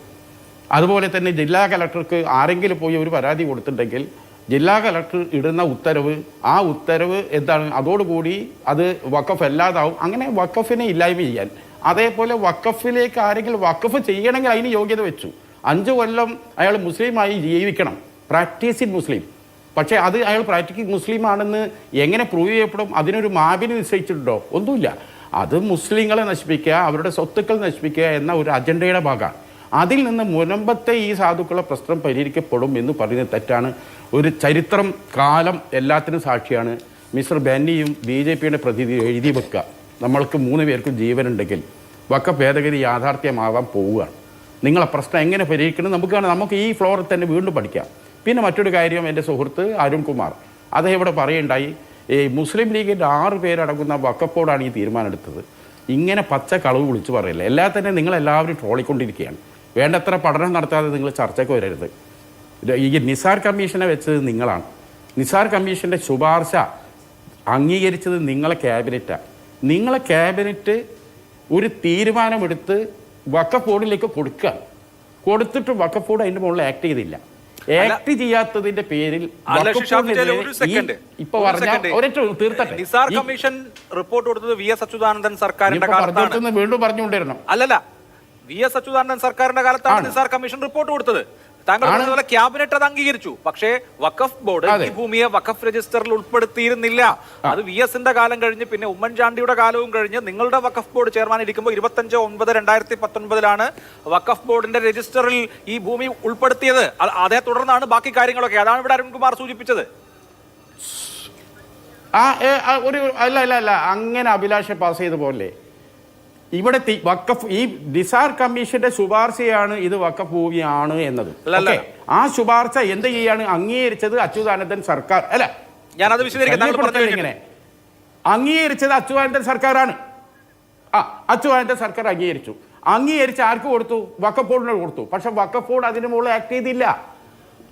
S3: അതുപോലെ തന്നെ ജില്ലാ കലക്ടർക്ക് ആരെങ്കിലും പോയി ഒരു പരാതി കൊടുത്തിട്ടുണ്ടെങ്കിൽ ജില്ലാ കലക്ടർ ഇടുന്ന ഉത്തരവ്, ആ ഉത്തരവ് എന്താണ്, അതോടുകൂടി അത് വഖഫ് അല്ലാതാവും. അങ്ങനെ വഖഫിനെ ഇല്ലായ്മ ചെയ്യാൻ. അതേപോലെ വഖഫിലേക്ക് ആരെങ്കിലും വഖഫ് ചെയ്യണമെങ്കിൽ അതിന് യോഗ്യത വെച്ചു. 5 കൊല്ലം അയാൾ മുസ്ലിമായി ജീവിക്കണം, പ്രാക്ടീസിങ് മുസ്ലിം. പക്ഷേ അത് അയാൾ പ്രാക്ടീസിങ് മുസ്ലിം ആണെന്ന് എങ്ങനെ പ്രൂവ് ചെയ്യപ്പെടും? അതിനൊരു മാപിനെ നിശ്ചയിച്ചിട്ടുണ്ടോ? ഒന്നുമില്ല. അത് മുസ്ലിങ്ങളെ നശിപ്പിക്കുക, അവരുടെ സ്വത്തുക്കൾ നശിപ്പിക്കുക എന്ന ഒരു അജണ്ടയുടെ ഭാഗമാണ്. അതിൽ നിന്ന് മുനമ്പത്തെ ഈ സാധുക്കളുടെ പ്രശ്നം പരിഹരിക്കപ്പെടും എന്ന് പറയുന്നത് തെറ്റാണ്. ഒരു ചരിത്രം, കാലം എല്ലാത്തിനും സാക്ഷിയാണ്. മിസ്റ്റർ ബെന്നിയും BJPയുടെ പ്രതിനിധി എഴുതി വെക്കുക, നമ്മൾക്ക് 3 പേർക്കും ജീവനുണ്ടെങ്കിൽ വഖഫ് ഭേദഗതി യാഥാർത്ഥ്യമാകാൻ പോവുകയാണ്. നിങ്ങളെ പ്രശ്നം എങ്ങനെ പരിഹരിക്കണം നമുക്ക് ഈ ഫ്ലോറിൽ തന്നെ വീണ്ടും പഠിക്കാം. പിന്നെ മറ്റൊരു കാര്യം, എൻ്റെ സുഹൃത്ത് അരുൺകുമാർ അദ്ദേഹം ഇവിടെ പറയുണ്ടായി, ഈ മുസ്ലിം ലീഗിൻ്റെ 6 പേരടങ്ങുന്ന വഖഫ് ബോർഡാണ് ഈ തീരുമാനം എടുത്തത്. ഇങ്ങനെ പച്ച കളവ് വിളിച്ചു പറയില്ല. എല്ലാത്തിനും നിങ്ങളെല്ലാവരും ട്രോളിക്കൊണ്ടിരിക്കുകയാണ്. വേണ്ടത്ര പഠനം നടത്താതെ നിങ്ങൾ ചർച്ചയ്ക്ക് വരരുത്. ഈ നിസാർ കമ്മീഷനെ വെച്ചത് നിങ്ങളാണ്. നിസാർ കമ്മീഷൻ്റെ ശുപാർശ അംഗീകരിച്ചത് നിങ്ങളെ ക്യാബിനറ്റാണ്. നിങ്ങളെ ക്യാബിനറ്റ് ഒരു തീരുമാനമെടുത്ത് വഖഫ് ബോർഡിലേക്ക് കൊടുത്തിട്ട് വഖഫ് ബോർഡ് അതിൻ്റെ മുകളിൽ ആക്ട് ചെയ്തില്ല. ആക്ട് ചെയ്യാത്തതിന്റെ പേരിൽ ഇപ്പൊ തീർത്തട്ടെ.
S1: നിസാർ കമ്മീഷൻ റിപ്പോർട്ട് കൊടുത്തത് VS അച്യുതാനന്ദൻ സർക്കാരിന്റെ കാലത്താണ്.
S3: വീണ്ടും പറഞ്ഞുകൊണ്ടിരണം.
S1: അല്ലല്ല, VS അച്യുതാനന്ദൻ സർക്കാരിന്റെ കാലത്താണ് നിസാർ കമ്മീഷൻ റിപ്പോർട്ട് കൊടുത്തത്. താങ്കൾ പറഞ്ഞതുപോലെ ക്യാബിനറ്റ് അത് അംഗീകരിച്ചു. പക്ഷേ വഖഫ് ബോർഡ് ഈ ഭൂമിയെ വഖഫ് രജിസ്റ്ററിൽ ഉൾപ്പെടുത്തിയിരുന്നില്ല. അത് VSന്റെ കാലം കഴിഞ്ഞ് പിന്നെ ഉമ്മൻചാണ്ടിയുടെ കാലവും കഴിഞ്ഞ് നിങ്ങളുടെ വഖഫ് ബോർഡ് ചെയർമാൻ ഇരിക്കുമ്പോൾ 25/9/2019 വഖഫ് ബോർഡിന്റെ രജിസ്റ്ററിൽ ഈ ഭൂമി ഉൾപ്പെടുത്തിയത്. അതേ തുടർന്നാണ് ബാക്കി കാര്യങ്ങളൊക്കെ. അതാണ് ഇവിടെ അരുൺകുമാർ സൂചിപ്പിച്ചത്.
S3: അല്ല അങ്ങനെ അഭിലാഷ പാസ് ചെയ്ത പോലെ ഇവിടെ വഖഫ് ഈ നിസാർ കമ്മീഷന്റെ ശുപാർശയാണ് ഇത് വഖഫ് ഭൂമിയാണ് എന്നത്. ആ ശുപാർശ എന്ത് ചെയ്യാണ് അംഗീകരിച്ചത് അച്യുതാനന്ദൻ സർക്കാർ. അല്ല,
S1: ഞാനത് വിശദീകരിക്കാൻ
S3: അംഗീകരിച്ചത് അച്യുതാനന്ദൻ സർക്കാരാണ്. അച്യുതാനന്ദൻ സർക്കാർ അംഗീകരിച്ച് ആർക്ക് കൊടുത്തു? വഖഫ് ബോർഡിന് കൊടുത്തു. പക്ഷെ വഖഫ് ബോർഡ് അതിന് മുകളിൽ ആക്ട് ചെയ്തില്ല.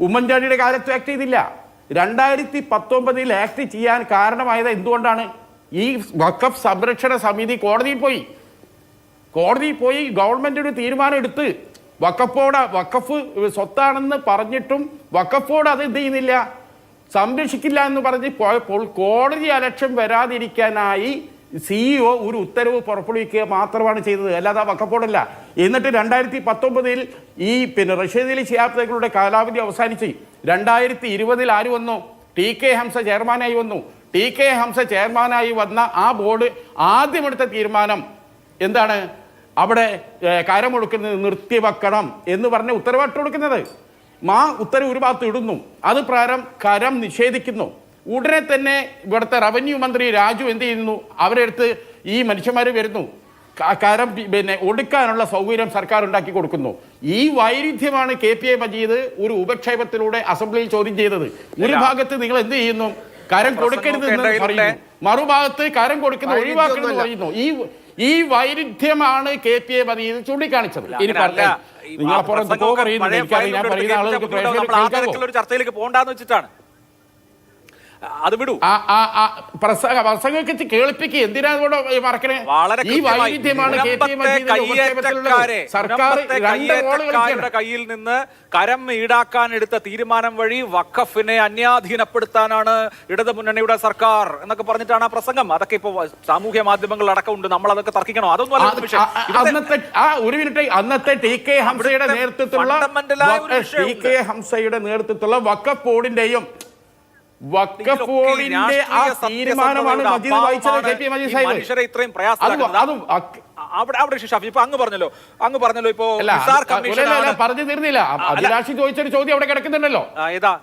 S3: ഉമ്മൻചാണ്ടിയുടെ കാലത്ത് ആക്ട് ചെയ്തില്ല. 2019 ആക്ട് ചെയ്യാൻ കാരണമായത് എന്തുകൊണ്ടാണ്? ഈ വഖഫ് സംരക്ഷണ സമിതി കോടതിയിൽ പോയി ഗവൺമെന്റ് ഒരു തീരുമാനം എടുത്ത് വഖഫ് സ്വത്താണെന്ന് പറഞ്ഞിട്ടും വഖഫ് ബോർഡ് അത് എന്ത് ചെയ്യുന്നില്ല, സംരക്ഷിക്കില്ല എന്ന് പറഞ്ഞ് പോയപ്പോൾ കോടതി അലക്ഷ്യം വരാതിരിക്കാനായി CEO ഒരു ഉത്തരവ് പുറപ്പെടുവിക്കുക മാത്രമാണ് ചെയ്തത്, അല്ലാതെ വഖഫ് ബോർഡല്ല. എന്നിട്ട് 2019 ഈ റഷീദ് അലി ശിഹാബ് തങ്ങളുടെ കാലാവധി അവസാനിച്ച് 2020 ആര് വന്നു? TK ഹംസ ചെയർമാനായി വന്നു. TK ഹംസ ചെയർമാനായി വന്ന ആ ബോർഡ് ആദ്യമെടുത്ത തീരുമാനം എന്താണ്? അവിടെ കരമൊടുക്കുന്നത് നിർത്തിവെക്കണം എന്ന് പറഞ്ഞ് ഉത്തരവിട്ട് കൊടുക്കുന്നത്. ഉത്തരവ് ഒരു ഭാഗത്ത് ഇടുന്നു, അത് പ്രകാരം കരം നിഷേധിക്കുന്നു. ഉടനെ തന്നെ ഇവിടുത്തെ റവന്യൂ മന്ത്രി രാജു എന്ത് ചെയ്യുന്നു? അവരെടുത്ത് ഈ മനുഷ്യന്മാർ വരുന്നു, കരം ഒടുക്കാനുള്ള സൗകര്യം സർക്കാർ ഉണ്ടാക്കി കൊടുക്കുന്നു. ഈ വൈരുദ്ധ്യമാണ് KPA മജീദ് ഒരു ഉപക്ഷേപത്തിലൂടെ അസംബ്ലിയിൽ ചോദ്യം ചെയ്തത്. ഒരു ഭാഗത്ത് നിങ്ങൾ എന്ത് ചെയ്യുന്നു? കരം കൊടുക്കരുത് എന്ന് പറയുന്നു, മറുഭാഗത്ത് കരം കൊടുക്കുന്നത് ഒഴിവാക്കണമെന്ന് പറയുന്നു. ഈ വൈരുദ്ധ്യമാണ് KPA മജീദ് ചൂണ്ടിക്കാണിച്ചത്.
S1: ചർച്ചയിലേക്ക് പോകണ്ടെന്ന് വെച്ചിട്ടാണ്. അത് വിടൂ.
S3: പ്രസംഗിച്ച് കേൾപ്പിക്കുക എന്തിനാ മറക്കണേ?
S1: വളരെ
S3: ഈ വൈവിധ്യമാണ് സർക്കാർ
S1: കയ്യിൽ നിന്ന് കരം ഈടാക്കാൻ എടുത്ത തീരുമാനം വഴി വഖഫിനെ അന്യാധീനപ്പെടുത്താനാണ് ഇടതു മുന്നണിയുടെ സർക്കാർ എന്നൊക്കെ പറഞ്ഞിട്ടാണ് ആ പ്രസംഗം. അതൊക്കെ ഇപ്പൊ സാമൂഹ്യ മാധ്യമങ്ങളിൽ അടക്കമുണ്ട്. നമ്മൾ അതൊക്കെ തർക്കിക്കണോ? അതൊന്നും അല്ല വിഷയം.
S3: ഒരു മിനിറ്റ്, അന്നത്തെ ടി കെ ഹംസയുടെ നേതൃത്വത്തിലുള്ള വഖഫ് ബോർഡിന്റെയും ആ തീരുമാനമാണ് മജീദ് വായിച്ചത്. കെ പി മജീദ് സാഹിബ്
S1: മനുഷ്യരെ ഇത്രയും പ്രയാസമാക്കുന്നത് അവിടെ ഷാഫി ഇപ്പൊ അങ്ങ് പറഞ്ഞല്ലോ ഇപ്പൊ
S3: പറഞ്ഞു തീർന്നില്ല. അഭിലാഷി ചോദിച്ചൊരു ചോദ്യം അവിടെ കിടക്കുന്നുണ്ടല്ലോ.
S1: ഏതാ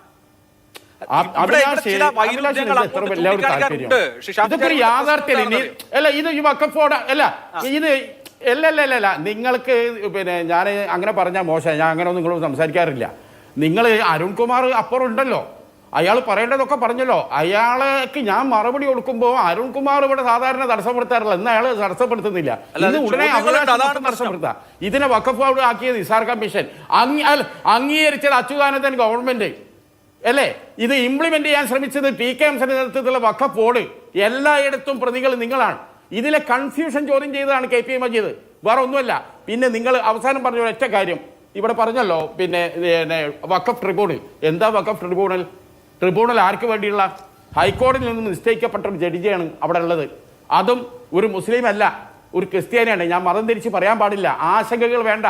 S3: ഇതൊക്കെ യാഥാർത്ഥ്യം അല്ല. ഇത് ഈ വഖഫ് ബോർഡ് അല്ല. ഇത് അല്ല നിങ്ങൾക്ക് പിന്നെ ഞാൻ അങ്ങനെ പറഞ്ഞാൽ മോശം. ഞാൻ അങ്ങനെ ഒന്നും നിങ്ങൾ സംസാരിക്കാറില്ല. നിങ്ങൾ അരുൺകുമാർ അപ്പുറം ഉണ്ടല്ലോ, അയാൾ പറയേണ്ടതൊക്കെ പറഞ്ഞല്ലോ. അയാൾക്ക് ഞാൻ മറുപടി കൊടുക്കുമ്പോൾ അരുൺകുമാർ ഇവിടെ സാധാരണ തടസ്സപ്പെടുത്താറില്ല. ഇന്ന് അയാൾ തടസ്സപ്പെടുത്തുന്നില്ല. ഇന്ന് ഉടനെ തടസ്സപ്പെടുത്താം. ഇതിനെ വഖഫ് ബോർഡ് ആക്കിയത് നിസാർ കമ്മീഷൻ, അംഗീകരിച്ചത് അച്യുതാനന്ദൻ ഗവൺമെന്റ് അല്ലേ? ഇത് ഇംപ്ലിമെന്റ് ചെയ്യാൻ ശ്രമിച്ചത് പി കെ എംസിന്റെ നേതൃത്വത്തിലുള്ള വഖഫ് ബോർഡ്. എല്ലായിടത്തും പ്രതികൾ നിങ്ങളാണ്. ഇതിലെ കൺഫ്യൂഷൻ ചോദ്യം ചെയ്തതാണ് കെ പി മജീദ്, വേറെ ഒന്നുമല്ല. പിന്നെ നിങ്ങൾ അവസാനം പറഞ്ഞ ഒറ്റ കാര്യം ഇവിടെ പറഞ്ഞല്ലോ, പിന്നെ വഖഫ് ട്രിബ്യൂണൽ. എന്താ വഖഫ് ട്രിബ്യൂണൽ? ട്രിബ്യൂണൽ ആർക്ക് വേണ്ടിയുള്ള? ഹൈക്കോടതിയിൽ നിന്നും നിശ്ചയിക്കപ്പെട്ട ഒരു ജഡ്ജിയാണ് അവിടെ ഉള്ളത്. അതും ഒരു മുസ്ലിം അല്ല, ഒരു ക്രിസ്ത്യാനിയാണ്. ഞാൻ മതം തിരിച്ച് പറയാൻ പാടില്ല. ആശങ്കകൾ വേണ്ട.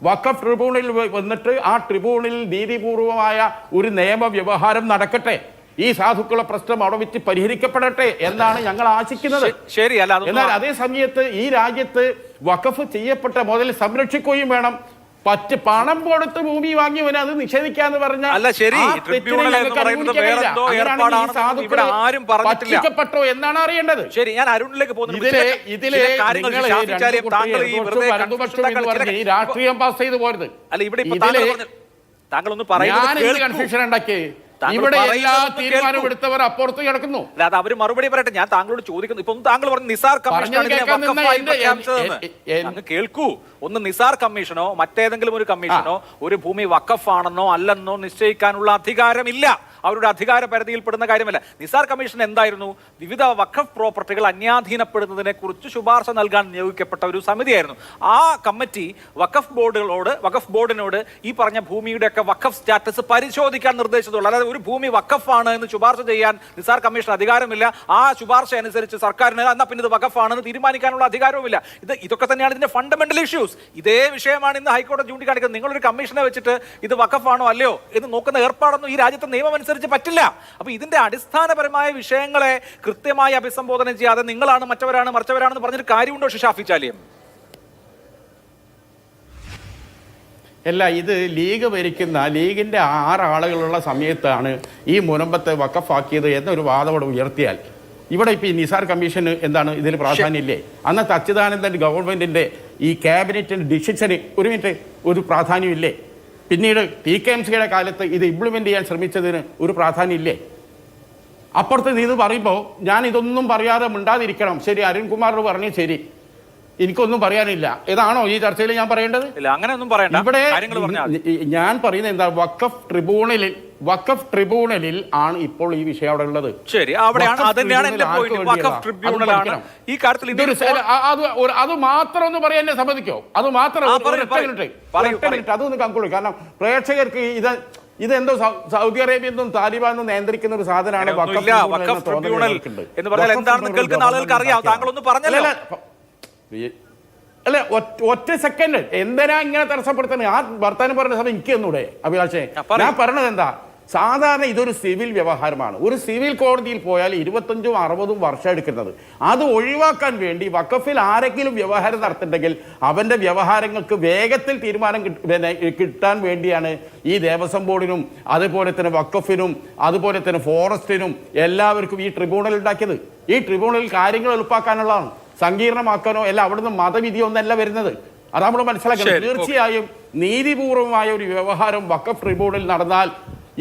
S3: വഖഫ് ട്രിബ്യൂണലിൽ വന്നിട്ട് ആ ട്രിബ്യൂണലിൽ നീതിപൂർവമായ ഒരു നിയമവ്യവഹാരം നടക്കട്ടെ. ഈ സാധുക്കളുടെ പ്രശ്നം അവിടെ വെച്ച് പരിഹരിക്കപ്പെടട്ടെ എന്നാണ് ഞങ്ങൾ ആശിക്കുന്നത്.
S1: ശരിയല്ല.
S3: എന്നാൽ അതേ സമയത്ത് ഈ രാജ്യത്ത് വഖഫ് ചെയ്യപ്പെട്ട മുതൽ സംരക്ഷിക്കുകയും വേണം. പണം കൊടുത്ത് ഭൂമി വാങ്ങിയവന് അത് നിഷേധിക്കാന്ന് പറഞ്ഞാൽ പറ്റിക്കപ്പെട്ടോ എന്നാണ് അറിയേണ്ടത്.
S1: ശരി, ഞാൻ അരുണിലേക്ക്
S3: ഈ രാഷ്ട്രീയം പാസ് ചെയ്തു പോരുത്.
S1: അല്ല, ഇവിടെ താങ്കൾ ഒന്ന്
S3: കൺഫ്യൂഷൻ ഉണ്ടാക്കി. ഇവിടെ എല്ലാ തീരുമാനവും എടുത്തവർ അപ്പുറത്ത് കിടക്കുന്നു.
S1: അല്ലാതെ അവര് മറുപടി പറയട്ടെ. ഞാൻ താങ്കളോട് ചോദിക്കുന്നു. ഇപ്പൊ താങ്കൾ പറഞ്ഞു നിസാർ കമ്മീഷൻ കേൾക്കൂ. ഒന്ന് നിസാർ കമ്മീഷനോ മറ്റേതെങ്കിലും ഒരു കമ്മീഷനോ ഒരു ഭൂമി വഖഫ് ആണെന്നോ അല്ലെന്നോ നിശ്ചയിക്കാനുള്ള അധികാരമില്ല. അവരുടെ അധികാര പരിധിയിൽപ്പെടുന്ന കാര്യമല്ല. നിസാർ കമ്മീഷൻ എന്തായിരുന്നു? വിവിധ വഖഫ് പ്രോപ്പർട്ടികൾ അന്യാധീനപ്പെടുന്നതിനെ കുറിച്ച് ശുപാർശ നൽകാൻ നിയോഗിക്കപ്പെട്ട ഒരു സമിതിയായിരുന്നു. ആ കമ്മിറ്റി വഖഫ് ബോർഡിനോട് ഈ പറഞ്ഞ ഭൂമിയുടെയൊക്കെ വഖഫ് സ്റ്റാറ്റസ് പരിശോധിക്കാൻ നിർദ്ദേശിച്ചുള്ളൂ. അല്ലാതെ ഒരു ഭൂമി വഖഫാണ് എന്ന് ശുപാർശ ചെയ്യാൻ നിസാർ കമ്മീഷൻ അധികാരമില്ല. ആ ശുപാർശ അനുസരിച്ച് സർക്കാരിന് എന്നാൽ പിന്നെ ഇത് വഖഫാണെന്ന് തീരുമാനിക്കാനുള്ള അധികാരവുമില്ല. ഇതൊക്കെ തന്നെയാണ് ഇതിന്റെ ഫണ്ടമെന്റൽ ഇഷ്യൂസ്. ഇതേ വിഷയമാണ് ഇന്ന് ഹൈക്കോടതി ചൂണ്ടിക്കാണിക്കുന്നത്. നിങ്ങളൊരു കമ്മീഷനെ വെച്ചിട്ട് ഇത് വഖഫാണോ അല്ലയോ എന്ന് നോക്കുന്ന ഏർപ്പാടൊന്നും ഈ രാജ്യത്തെ നിയമം അനുസരിച്ച് പറ്റില്ല. അപ്പൊ ഇതിന്റെ അടിസ്ഥാനപരമായ വിഷയങ്ങളെ കൃത്യമായി അഭിസംബോധന ചെയ്യാതെ നിങ്ങളാണ് മറ്റവരാണ് മറിച്ചവരാണെന്ന് പറഞ്ഞൊരു കാര്യമുണ്ടോ ഷാഫി ചാലിയം?
S3: അല്ല, ഇത് ലീഗ് ഭരിക്കുന്ന ലീഗിന്റെ 6 ആളുകളുള്ള സമയത്താണ് ഈ മുനമ്പത്തെ വഖഫാക്കിയത് എന്നൊരു വാദം ഇവിടെ ഉയർത്തിയാൽ ഇവിടെ ഇപ്പൊ ഈ നിസാർ കമ്മീഷന് എന്താണ് ഇതിന് പ്രാധാന്യമില്ലേ? അന്നത്തെ അച്യുതാനന്ദൻ ഗവൺമെന്റിന്റെ ഈ ക്യാബിനറ്റിന്റെ ഡിസിഷന് ഒരു പ്രാധാന്യമില്ലേ? പിന്നീട് ടി കെ എം സിയുടെ കാലത്ത് ഇത് ഇംപ്ലിമെന്റ് ചെയ്യാൻ ശ്രമിച്ചതിന് ഒരു പ്രാധാന്യമില്ലേ? അപ്പുറത്ത് ഇത് പറയുമ്പോൾ ഞാൻ ഇതൊന്നും പറയാതെ മിണ്ടാതിരിക്കണം. ശരി, അരുൺകുമാർ പറഞ്ഞു, ശരി, എനിക്കൊന്നും പറയാനില്ല. ഇതാണോ ഈ ചർച്ചയിൽ ഞാൻ പറയേണ്ടത്? ഇവിടെ ഞാൻ പറയുന്നത് എന്താ, വഖഫ് ട്രിബ്യൂണലിൽ ആണ് ഇപ്പോൾ ഈ വിഷയം അവിടെ ഉള്ളത്.
S1: ശരി,
S3: അത് മാത്രം ഒന്ന് പറയാൻ എന്നെ സമ്മതിക്കോ? അത് മാത്രം അതൊന്ന് കൺക്ലൂഡ്. കാരണം പ്രേക്ഷകർക്ക് ഇതെന്തോ സൗദി അറേബ്യന്നും താലിബാനും നിയന്ത്രിക്കുന്ന ഒരു സാധനമാണ്
S1: വഖഫ് ട്രിബ്യൂണൽ എന്ന് പറഞ്ഞാൽ എന്താണെന്ന് കേൾക്കുന്ന ആളുകൾക്ക് അറിയാം. താങ്കളൊന്ന് പറഞ്ഞല്ലോ.
S3: അല്ലെ, ഒറ്റ സെക്കൻഡ് എന്തിനാ ഇങ്ങനെ തടസ്സപ്പെടുത്തുന്നത്? ആ വർത്താനം പറഞ്ഞ സമയം എനിക്ക് ഒന്നൂടെ അഭിലാഷേ. ഞാൻ പറഞ്ഞത് എന്താ, സാധാരണ ഇതൊരു സിവിൽ വ്യവഹാരമാണ്. ഒരു സിവിൽ കോടതിയിൽ പോയാൽ 25ഉം 60ഉം വർഷം എടുക്കുന്നത്. അത് ഒഴിവാക്കാൻ വേണ്ടി വഖഫിൽ ആരെങ്കിലും വ്യവഹാരം നടത്തുന്നുണ്ടെങ്കിൽ അവന്റെ വ്യവഹാരങ്ങൾക്ക് വേഗത്തിൽ തീരുമാനം കിട്ടാൻ വേണ്ടിയാണ് ഈ ദേവസ്വം ബോർഡിനും അതുപോലെ തന്നെ വഖഫിനും അതുപോലെ തന്നെ ഫോറസ്റ്റിനും എല്ലാവർക്കും ഈ ട്രിബ്യൂണൽ ഉണ്ടാക്കിയത്. ഈ ട്രിബ്യൂണലിൽ കാര്യങ്ങൾ എളുപ്പാക്കാനുള്ളതാണ്, സങ്കീർണമാക്കാനോ എല്ലാം അവിടുന്ന് മതവിധി ഒന്നല്ല വരുന്നത്. അത് നമ്മൾ മനസ്സിലാക്കണം. തീർച്ചയായും നീതിപൂർവമായ ഒരു വ്യവഹാരം വഖഫ് ട്രിബ്യൂണലിൽ നടന്നാൽ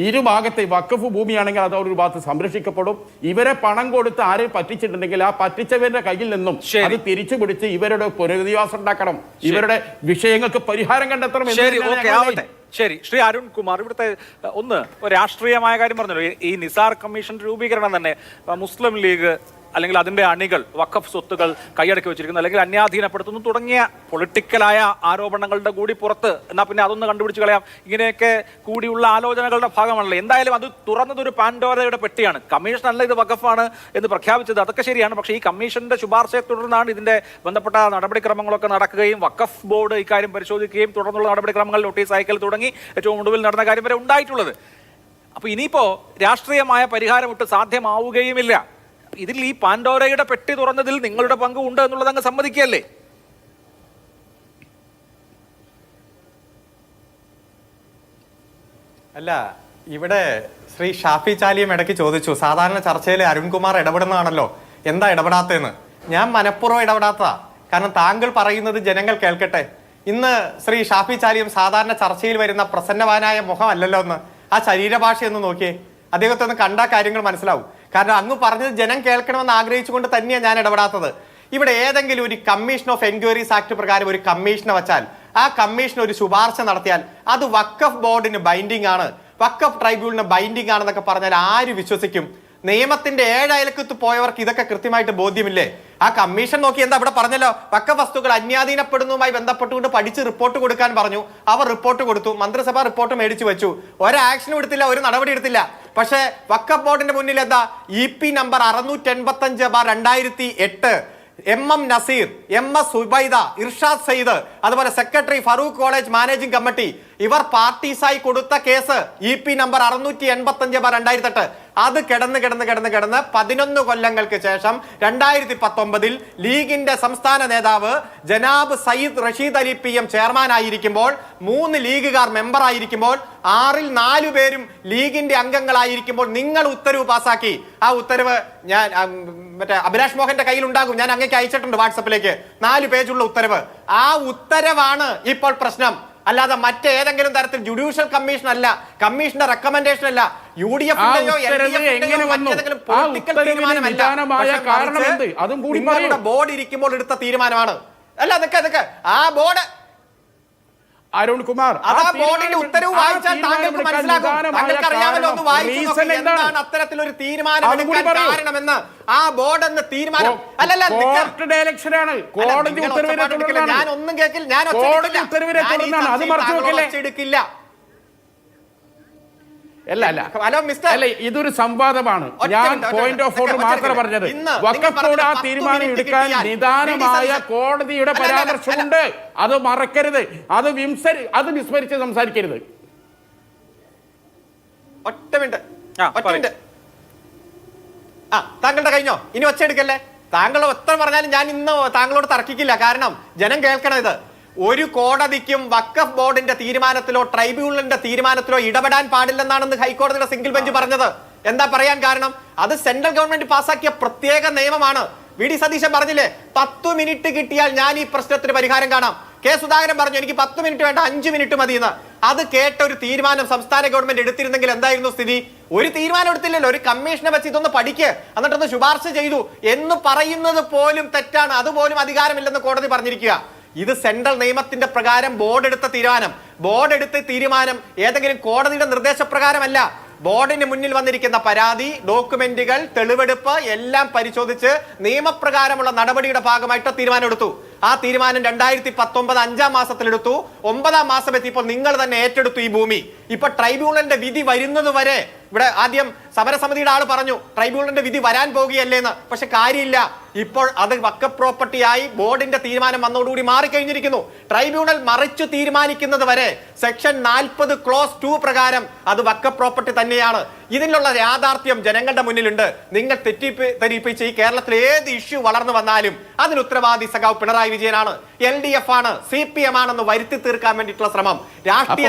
S3: ഇരുഭാഗത്തെ വഖഫ് ഭൂമിയാണെങ്കിൽ അത് ഒരു ഭാഗത്ത് സംരക്ഷിക്കപ്പെടും. ഇവരെ പണം കൊടുത്ത് ആരെയും പറ്റിച്ചിട്ടുണ്ടെങ്കിൽ ആ പറ്റിച്ചവരുടെ കയ്യിൽ നിന്നും അത് തിരിച്ചു പിടിച്ച് ഇവരുടെ പുനരധിവാസം ഉണ്ടാക്കണം, ഇവരുടെ വിഷയങ്ങൾക്ക് പരിഹാരം കണ്ടെത്തണം.
S1: ശരി, ശ്രീ അരുൺകുമാർ, ഇവിടുത്തെ ഒന്ന് രാഷ്ട്രീയമായ കാര്യം പറഞ്ഞല്ലോ. ഈ നിസാർ കമ്മീഷൻ രൂപീകരണം തന്നെ മുസ്ലിം ലീഗ് അല്ലെങ്കിൽ അതിന്റെ അണികൾ വഖഫ് സ്വത്തുകൾ കൈയടക്കി വെച്ചിരിക്കുന്നു, അല്ലെങ്കിൽ അന്യാധീനപ്പെടുത്തുന്നു തുടങ്ങിയ പൊളിറ്റിക്കലായ ആരോപണങ്ങളുടെ കൂടി പുറത്ത് എന്നാ പിന്നെ അതൊന്ന് കണ്ടുപിടിച്ച് കളയാം, ഇങ്ങനെയൊക്കെ കൂടിയുള്ള ആലോചനകളുടെ ഭാഗമാണല്ലോ. എന്തായാലും അത് തുറന്നതൊരു പാൻഡോരയുടെ പെട്ടിയാണ്. കമ്മീഷൻ അല്ല ഇത് വഖഫാണ് എന്ന് പ്രഖ്യാപിച്ചത്, അതൊക്കെ ശരിയാണ്. പക്ഷേ ഈ കമ്മീഷന്റെ ശുപാർശയെ തുടർന്നാണ് ഇതിന്റെ ബന്ധപ്പെട്ട നടപടിക്രമങ്ങളൊക്കെ നടക്കുകയും വഖഫ് ബോർഡ് ഇക്കാര്യം പരിശോധിക്കുകയും തുടർന്നുള്ള നടപടിക്രമങ്ങൾ നോട്ടീസ് അയക്കൽ തുടങ്ങി ഏറ്റവും ഒടുവിൽ നടന്ന കാര്യം വരെ ഉണ്ടായിട്ടുള്ളത്. അപ്പൊ ഇനിയിപ്പോ രാഷ്ട്രീയമായ പരിഹാരമൊട്ട് സാധ്യമാവുകയുമില്ല. ഇതിൽ ഈ പാൻഡോരയുടെ പെട്ടി തുറന്നതിൽ നിങ്ങളുടെ പങ്ക് ഉണ്ട് എന്നുള്ളത് അങ്ങ് സമ്മതിക്കല്ലേ?
S4: അല്ല, ഇവിടെ ശ്രീ ഷാഫി ചാലിയം ഇടയ്ക്ക് ചോദിച്ചു, സാധാരണ ചർച്ചയിൽ അരുൺകുമാർ ഇടപെടുന്നതാണല്ലോ, എന്താ ഇടപെടാത്തതെന്ന്. ഞാൻ മനഃപൂർവ്വം ഇടപെടാത്തതാ, കാരണം താങ്കൾ പറയുന്നത് ജനങ്ങൾ കേൾക്കട്ടെ. ഇന്ന് ശ്രീ ഷാഫി ചാലിയം സാധാരണ ചർച്ചയിൽ വരുന്ന പ്രസന്നവാനായ മുഖം അല്ലല്ലോ എന്ന്. ആ ശരീരഭാഷ ഒന്ന് നോക്കിയേ, അദ്ദേഹത്തെ ഒന്ന് കണ്ടാ കാര്യങ്ങൾ മനസ്സിലാവും. കാരണം അങ്ങ് പറഞ്ഞത് ജനം കേൾക്കണമെന്ന് ആഗ്രഹിച്ചുകൊണ്ട് തന്നെയാണ് ഞാൻ ഇടപെടാത്തത്. ഇവിടെ ഏതെങ്കിലും ഒരു കമ്മീഷൻ ഓഫ് എൻക്വയറീസ് ആക്ട് പ്രകാരം ഒരു കമ്മീഷനെ വച്ചാൽ ആ കമ്മീഷൻ ഒരു ശുപാർശ നടത്തിയാൽ അത് വഖഫ് ബോർഡിന് ബൈൻഡിങ് ആണ്, വഖഫ് ട്രൈബ്യൂണലിന് ബൈൻഡിങ് ആണെന്നൊക്കെ പറഞ്ഞാൽ ആര് വിശ്വസിക്കും? നിയമത്തിന്റെ 7 അയലക്കത്ത് പോയവർക്ക് ഇതൊക്കെ കൃത്യമായിട്ട് ബോധ്യമില്ലേ? ആ കമ്മീഷൻ നോക്കി എന്താ ഇവിടെ പറഞ്ഞല്ലോ, വഖഫ് വസ്തുക്കൾ അന്യാധീനപ്പെടുന്നതുമായി ബന്ധപ്പെട്ടുകൊണ്ട് പഠിച്ച് റിപ്പോർട്ട് കൊടുക്കാൻ പറഞ്ഞു. അവർ റിപ്പോർട്ട് കൊടുത്തു, മന്ത്രിസഭ റിപ്പോർട്ട് മേടിച്ചു വെച്ചു, ഒരു ആക്ഷനും എടുത്തില്ല, ഒരു നടപടി എടുത്തില്ല. പക്ഷേ വഖഫ് ബോർഡിന്റെ മുന്നിൽ എന്താ EP number 685/2008 MM Naseer, MS Subaida, Irshad Syed, അതുപോലെ secretary Farook college managing committee, ഇവർ പാർട്ടീസായി കൊടുത്ത കേസ് EP നമ്പർ 685/2008. അത് കിടന്ന് 11 കൊല്ലങ്ങൾക്ക് ശേഷം 2019 ലീഗിന്റെ സംസ്ഥാന നേതാവ് ജനാബ് സയ്യിദ് റഷീദ് അലി PM ചെയർമാൻ ആയിരിക്കുമ്പോൾ 3 ലീഗുകാർ മെമ്പർ ആയിരിക്കുമ്പോൾ 6ൽ 4 പേരും ലീഗിന്റെ അംഗങ്ങളായിരിക്കുമ്പോൾ നിങ്ങൾ ഉത്തരവ് പാസാക്കി. ആ ഉത്തരവ് ഞാൻ മറ്റേ അഭിലാഷ് മോഹന്റെ കയ്യിൽ ഉണ്ടാകും, ഞാൻ അങ്ങേക്ക് അയച്ചിട്ടുണ്ട് വാട്സപ്പിലേക്ക്, 4 പേജുള്ള ഉത്തരവ്. ആ ഉത്തരവാണ് ഇപ്പോൾ പ്രശ്നം, അല്ലാതെ മറ്റേതെങ്കിലും തരത്തിൽ ജുഡീഷ്യൽ കമ്മീഷൻ അല്ല, കമ്മീഷന്റെ റെക്കമെൻഡേഷൻ അല്ല, UDF നിങ്ങളുടെ ബോർഡ് ഇരിക്കുമ്പോൾ എടുത്ത തീരുമാനമാണ്. അല്ല അതൊക്കെ ആ ബോർഡ്
S3: അരുൺകുമാർ
S4: ബോർഡിന്റെ ഉത്തരവ് വായിച്ചാൽ താങ്കൾക്ക് മനസ്സിലാകും. താങ്കൾക്ക് അറിയാമല്ലോ, ഒന്ന് വായിച്ചു എന്താണ് അത്തരത്തിലൊരു തീരുമാനം എടുക്കാൻ കാരണമെന്ന്. ആ ബോർഡ് എന്ന തീരുമാനം അല്ലല്ല, ഞാൻ ഒന്നും കേൾക്കില്ല, ഞാൻ ഒച്ചെടുക്കില്ല.
S3: ഹലോ മിസ്റ്റർ, അല്ല ഇതൊരു സംവാദമാണ്. ഞാൻ പോയിന്റ് ഓഫ് ഓർഡർ മാത്രം പറഞ്ഞത്. വഖഫ് ബോർഡ് ആ തീരുമാനം എടുക്കാൻ നിദാനമായ കോടതിയുടെ പരാമർശമുണ്ട്, അത് മറക്കരുത്, അത് വിസ്മരിച്ച് സംസാരിക്കരുത്.
S4: ഒറ്റ മിനിറ്റ്. താങ്കളുടെ കഴിഞ്ഞോ? ഇനി ഒച്ചെടുക്കല്ലേ. താങ്കൾ ഒത്ത പറഞ്ഞാലും ഞാൻ ഇന്ന് താങ്കളോട് തർക്കിക്കില്ല, കാരണം ജനം കേൾക്കണം. ഇത് ഒരു കോടതിക്കും വഖഫ് ബോർഡിന്റെ തീരുമാനത്തിലോ ട്രൈബ്യൂണലിന്റെ തീരുമാനത്തിലോ ഇടപെടാൻ പാടില്ലെന്നാണെന്ന് ഹൈക്കോടതിയുടെ സിംഗിൾ ബെഞ്ച് പറഞ്ഞത്. എന്താ പറയാൻ കാരണം? അത് സെൻട്രൽ ഗവൺമെന്റ് പാസാക്കിയ പ്രത്യേക നിയമമാണ്. VD സതീശൻ പറഞ്ഞില്ലേ, 10 മിനിറ്റ് കിട്ടിയാൽ ഞാൻ ഈ പ്രശ്നത്തിന് പരിഹാരം കാണാം. K. സുധാകരൻ പറഞ്ഞു എനിക്ക് 10 മിനിറ്റ് വേണ്ട, 5 മിനിറ്റ് മതിയെന്ന്. അത് കേട്ട ഒരു തീരുമാനം സംസ്ഥാന ഗവൺമെന്റ് എടുത്തിരുന്നെങ്കിൽ എന്തായിരുന്നു സ്ഥിതി? ഒരു തീരുമാനം എടുത്തില്ലല്ലോ, ഒരു കമ്മീഷനെ വെച്ച് ഇതൊന്ന് പഠിക്കുക, എന്നിട്ടൊന്ന് ശുപാർശ ചെയ്തു എന്ന് പറയുന്നത് പോലും തെറ്റാണ്. അതുപോലും അധികാരമില്ലെന്ന് കോടതി പറഞ്ഞിരിക്കുക. ഇത് സെൻട്രൽ നിയമത്തിന്റെ പ്രകാരം ബോർഡ് എടുത്ത തീരുമാനം ഏതെങ്കിലും കോടതിയുടെ നിർദ്ദേശപ്രകാരമല്ല. ബോർഡിന് മുന്നിൽ വന്നിരിക്കുന്ന പരാതി, ഡോക്യുമെന്റുകൾ, തെളിവെടുപ്പ് എല്ലാം പരിശോധിച്ച് നിയമപ്രകാരമുള്ള നടപടിയുടെ ഭാഗമായിട്ട് തീരുമാനം എടുത്തു. ആ തീരുമാനം 2019 5-ാം മാസത്തിലെടുത്തു. 9-ാം മാസം എത്തിയപ്പോൾ നിങ്ങൾ തന്നെ ഏറ്റെടുത്തു ഈ ഭൂമി. ഇപ്പൊ ട്രൈബ്യൂണലിന്റെ വിധി വരുന്നത് വരെ ഇവിടെ ആദ്യം സമരസമിതിയുടെ ആള് പറഞ്ഞു ട്രൈബ്യൂണലിന്റെ വിധി വരാൻ പോകുകയല്ലേന്ന്. പക്ഷെ കാര്യമില്ല, ഇപ്പോൾ അത് വഖഫ് പ്രോപ്പർട്ടിയായി ബോർഡിന്റെ തീരുമാനം വന്നതോടുകൂടി മാറിക്കഴിഞ്ഞിരിക്കുന്നു. ട്രൈബ്യൂണൽ മറിച്ചു തീരുമാനിക്കുന്നത് വരെ സെക്ഷൻ 40 ക്ലോസ് 2 പ്രകാരം അത് വഖഫ് പ്രോപ്പർട്ടി തന്നെയാണ്. ഇതിനുള്ള യാഥാർത്ഥ്യം ജനങ്ങളുടെ മുന്നിലുണ്ട്. നിങ്ങൾ തെറ്റിദ്ധരിപ്പിച്ച് ഈ കേരളത്തിൽ ഏത് ഇഷ്യൂ വളർന്നു വന്നാലും അതിന് ഉത്തരവാദി സഖാവ് പിണറായി വിജയനാണ്, LDF ആണ്, CPM ആണെന്ന് വരുത്തി തീർക്കാൻ വേണ്ടിയിട്ടുള്ള ശ്രമം. രാഷ്ട്രീയ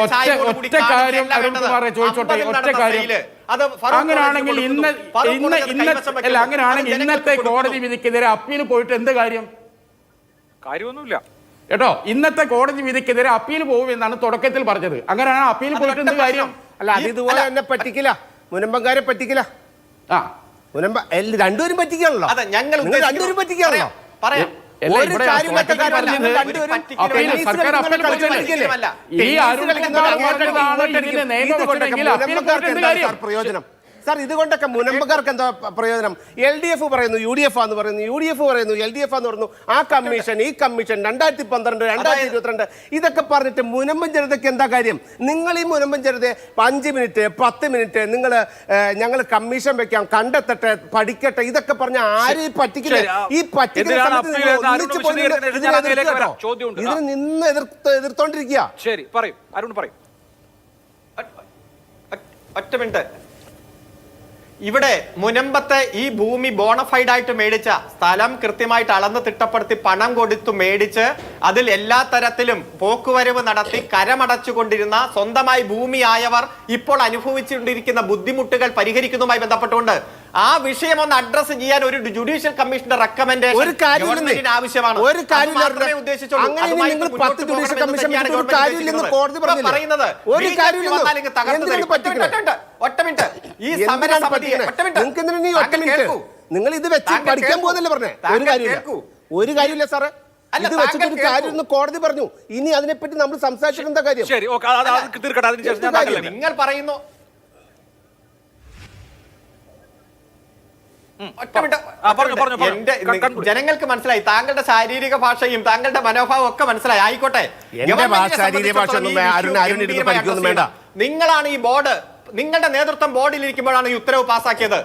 S3: അങ്ങനെയാണെങ്കിൽ ഇന്നത്തെ കോടതി വിധിക്കെതിരെ അപ്പീൽ പോയിട്ട് എന്ത്
S1: കാര്യമൊന്നുമില്ല
S3: കേട്ടോ. ഇന്നത്തെ കോടതി വിധിക്കെതിരെ അപ്പീൽ പോകുമെന്നാണ് തുടക്കത്തിൽ പറഞ്ഞത്. അങ്ങനെയാണ് അപ്പീൽ പോയിട്ട് എന്ത് കാര്യം?
S5: അല്ല അത് ഇതുപോലെ തന്നെ പറ്റിക്കില്ല, മുനമ്പങ്കാരെ പറ്റിക്കില്ല. രണ്ടുപേരും പറ്റിക്കാണല്ലോ,
S4: ഞങ്ങൾ
S5: രണ്ടുപേരും പറ്റിക്കാണല്ലോ.
S4: പറയാം.
S3: എല്ലാം
S5: ഒരു
S3: ഇവിടെ
S5: കാര്യമില്ലാത്ത
S3: തുടക്കത്തിൽ
S5: കാര്യമല്ല.
S3: പറഞ്ഞത്
S5: രണ്ടുപേരും
S3: അപ്പീൽ
S5: ടെന്നീസ്
S3: സർക്കാർ
S5: കളിക്കുന്ന
S3: അപ്പീൽ
S5: കളിച്ച്
S3: കളിച്ചില്ലേ?
S5: കളിക്കില്ലേ?
S3: ഈ അരുൺകുമാർ പറഞ്ഞതാണ് ഇതിന്റെ നിയമം വെച്ചതെങ്കിൽ അപ്പീൽ പോയിട്ട് എന്ത് കാര്യം?
S5: പ്രയോജനം സാർ, ഇതുകൊണ്ടൊക്കെ മുനമ്പക്കാർക്ക് എന്താ പ്രയോജനം? LDF പറയുന്നു UDF ആന്ന് പറയുന്നു, UDF പറയുന്നു LDF ആന്ന് പറയുന്നു. ആ കമ്മീഷൻ ഈ കമ്മീഷൻ 2012 2022 ഇതൊക്കെ പറഞ്ഞിട്ട് മുനമ്പൻ ജനതയ്ക്ക് എന്താ കാര്യം? നിങ്ങൾ ഈ മുനമ്പൻ ജനതയെ 5 മിനിറ്റ് 10 മിനിറ്റ് നിങ്ങൾ ഞങ്ങൾ കമ്മീഷൻ വെക്കാം, കണ്ടെത്തട്ടെ, പഠിക്കട്ടെ, ഇതൊക്കെ പറഞ്ഞ ആരെയും പറ്റിക്കില്ല. ഈ പറ്റിക്കുന്ന സമയത്ത് നിങ്ങൾ ഒന്നിച്ച് പോയി ഇതിന് നിന്ന് എതിർത്തോണ്ടിരിക്കുക.
S1: ശരി, പറയൂ അരുൺ, പറയൂ.
S4: ഒറ്റ മിനിറ്റ്. ഇവിടെ മുനമ്പത്തെ ഈ ഭൂമി ബോണഫൈഡ് ആയിട്ട് മേടിച്ച സ്ഥലം കൃത്യമായിട്ട് അളന്ന് തിട്ടപ്പെടുത്തി പണം കൊടുത്തു മേടിച്ച് അതിൽ എല്ലാ തരത്തിലും പോക്കുവരവ് നടത്തി കരമടച്ചുകൊണ്ടിരുന്ന സ്വന്തമായി ഭൂമിയായവർ ഇപ്പോൾ അനുഭവിച്ചുകൊണ്ടിരിക്കുന്ന ബുദ്ധിമുട്ടുകൾ പരിഹരിക്കുന്നതുമായി ബന്ധപ്പെട്ടുകൊണ്ട് ആ വിഷയം ഒന്ന് അഡ്രസ് ചെയ്യാൻ ഒരു ജുഡീഷ്യൽ കമ്മീഷന്റെ റെക്കമെൻഡേഷൻ
S5: ഒരു കാര്യമില്ല,
S4: ആവശ്യമാണ്.
S5: ഒരു കാര്യമില്ല.
S4: ഉദ്ദേശിച്ചുള്ളൂ.
S5: അങ്ങനെ നിങ്ങൾ 10 ജുഡീഷ്യൽ കമ്മീഷൻ ഒരു കാര്യമില്ലെന്ന് കോടതി പറഞ്ഞില്ലേ?
S4: പറയുന്നത്
S5: ഒരു കാര്യമില്ല.
S4: ഒറ്റ മിനിറ്റ്. ഈ സമര സമിതി
S5: നിങ്ങൾ ഇത് വെച്ച് പഠിക്കാൻ പോകുന്നല്ലേ പറഞ്ഞേ? ഒരു കാര്യമില്ല സാറേ, ഇത് വെച്ചിട്ട് ഒരു കാര്യം കോടതി പറഞ്ഞു. ഇനി അതിനെപ്പറ്റി നമ്മൾ സംസാരിച്ചിട്ട് എന്താ കാര്യം?
S1: ശരി, തീർക്കട്ടെ. അതിനുശേഷം
S4: നിങ്ങൾ പറയുന്നു ജനങ്ങൾക്ക് മനസ്സിലായി, താങ്കളുടെ ശാരീരിക ഭാഷയും താങ്കളുടെ മനോഭാവം ഒക്കെ മനസ്സിലായി. ആയിക്കോട്ടെ, നിങ്ങളാണ് ഈ ബോർഡ്, നിങ്ങളുടെ നേതൃത്വം ബോർഡിൽ ഇരിക്കുമ്പോഴാണ് ഈ ഉത്തരവ് പാസാക്കിയത്.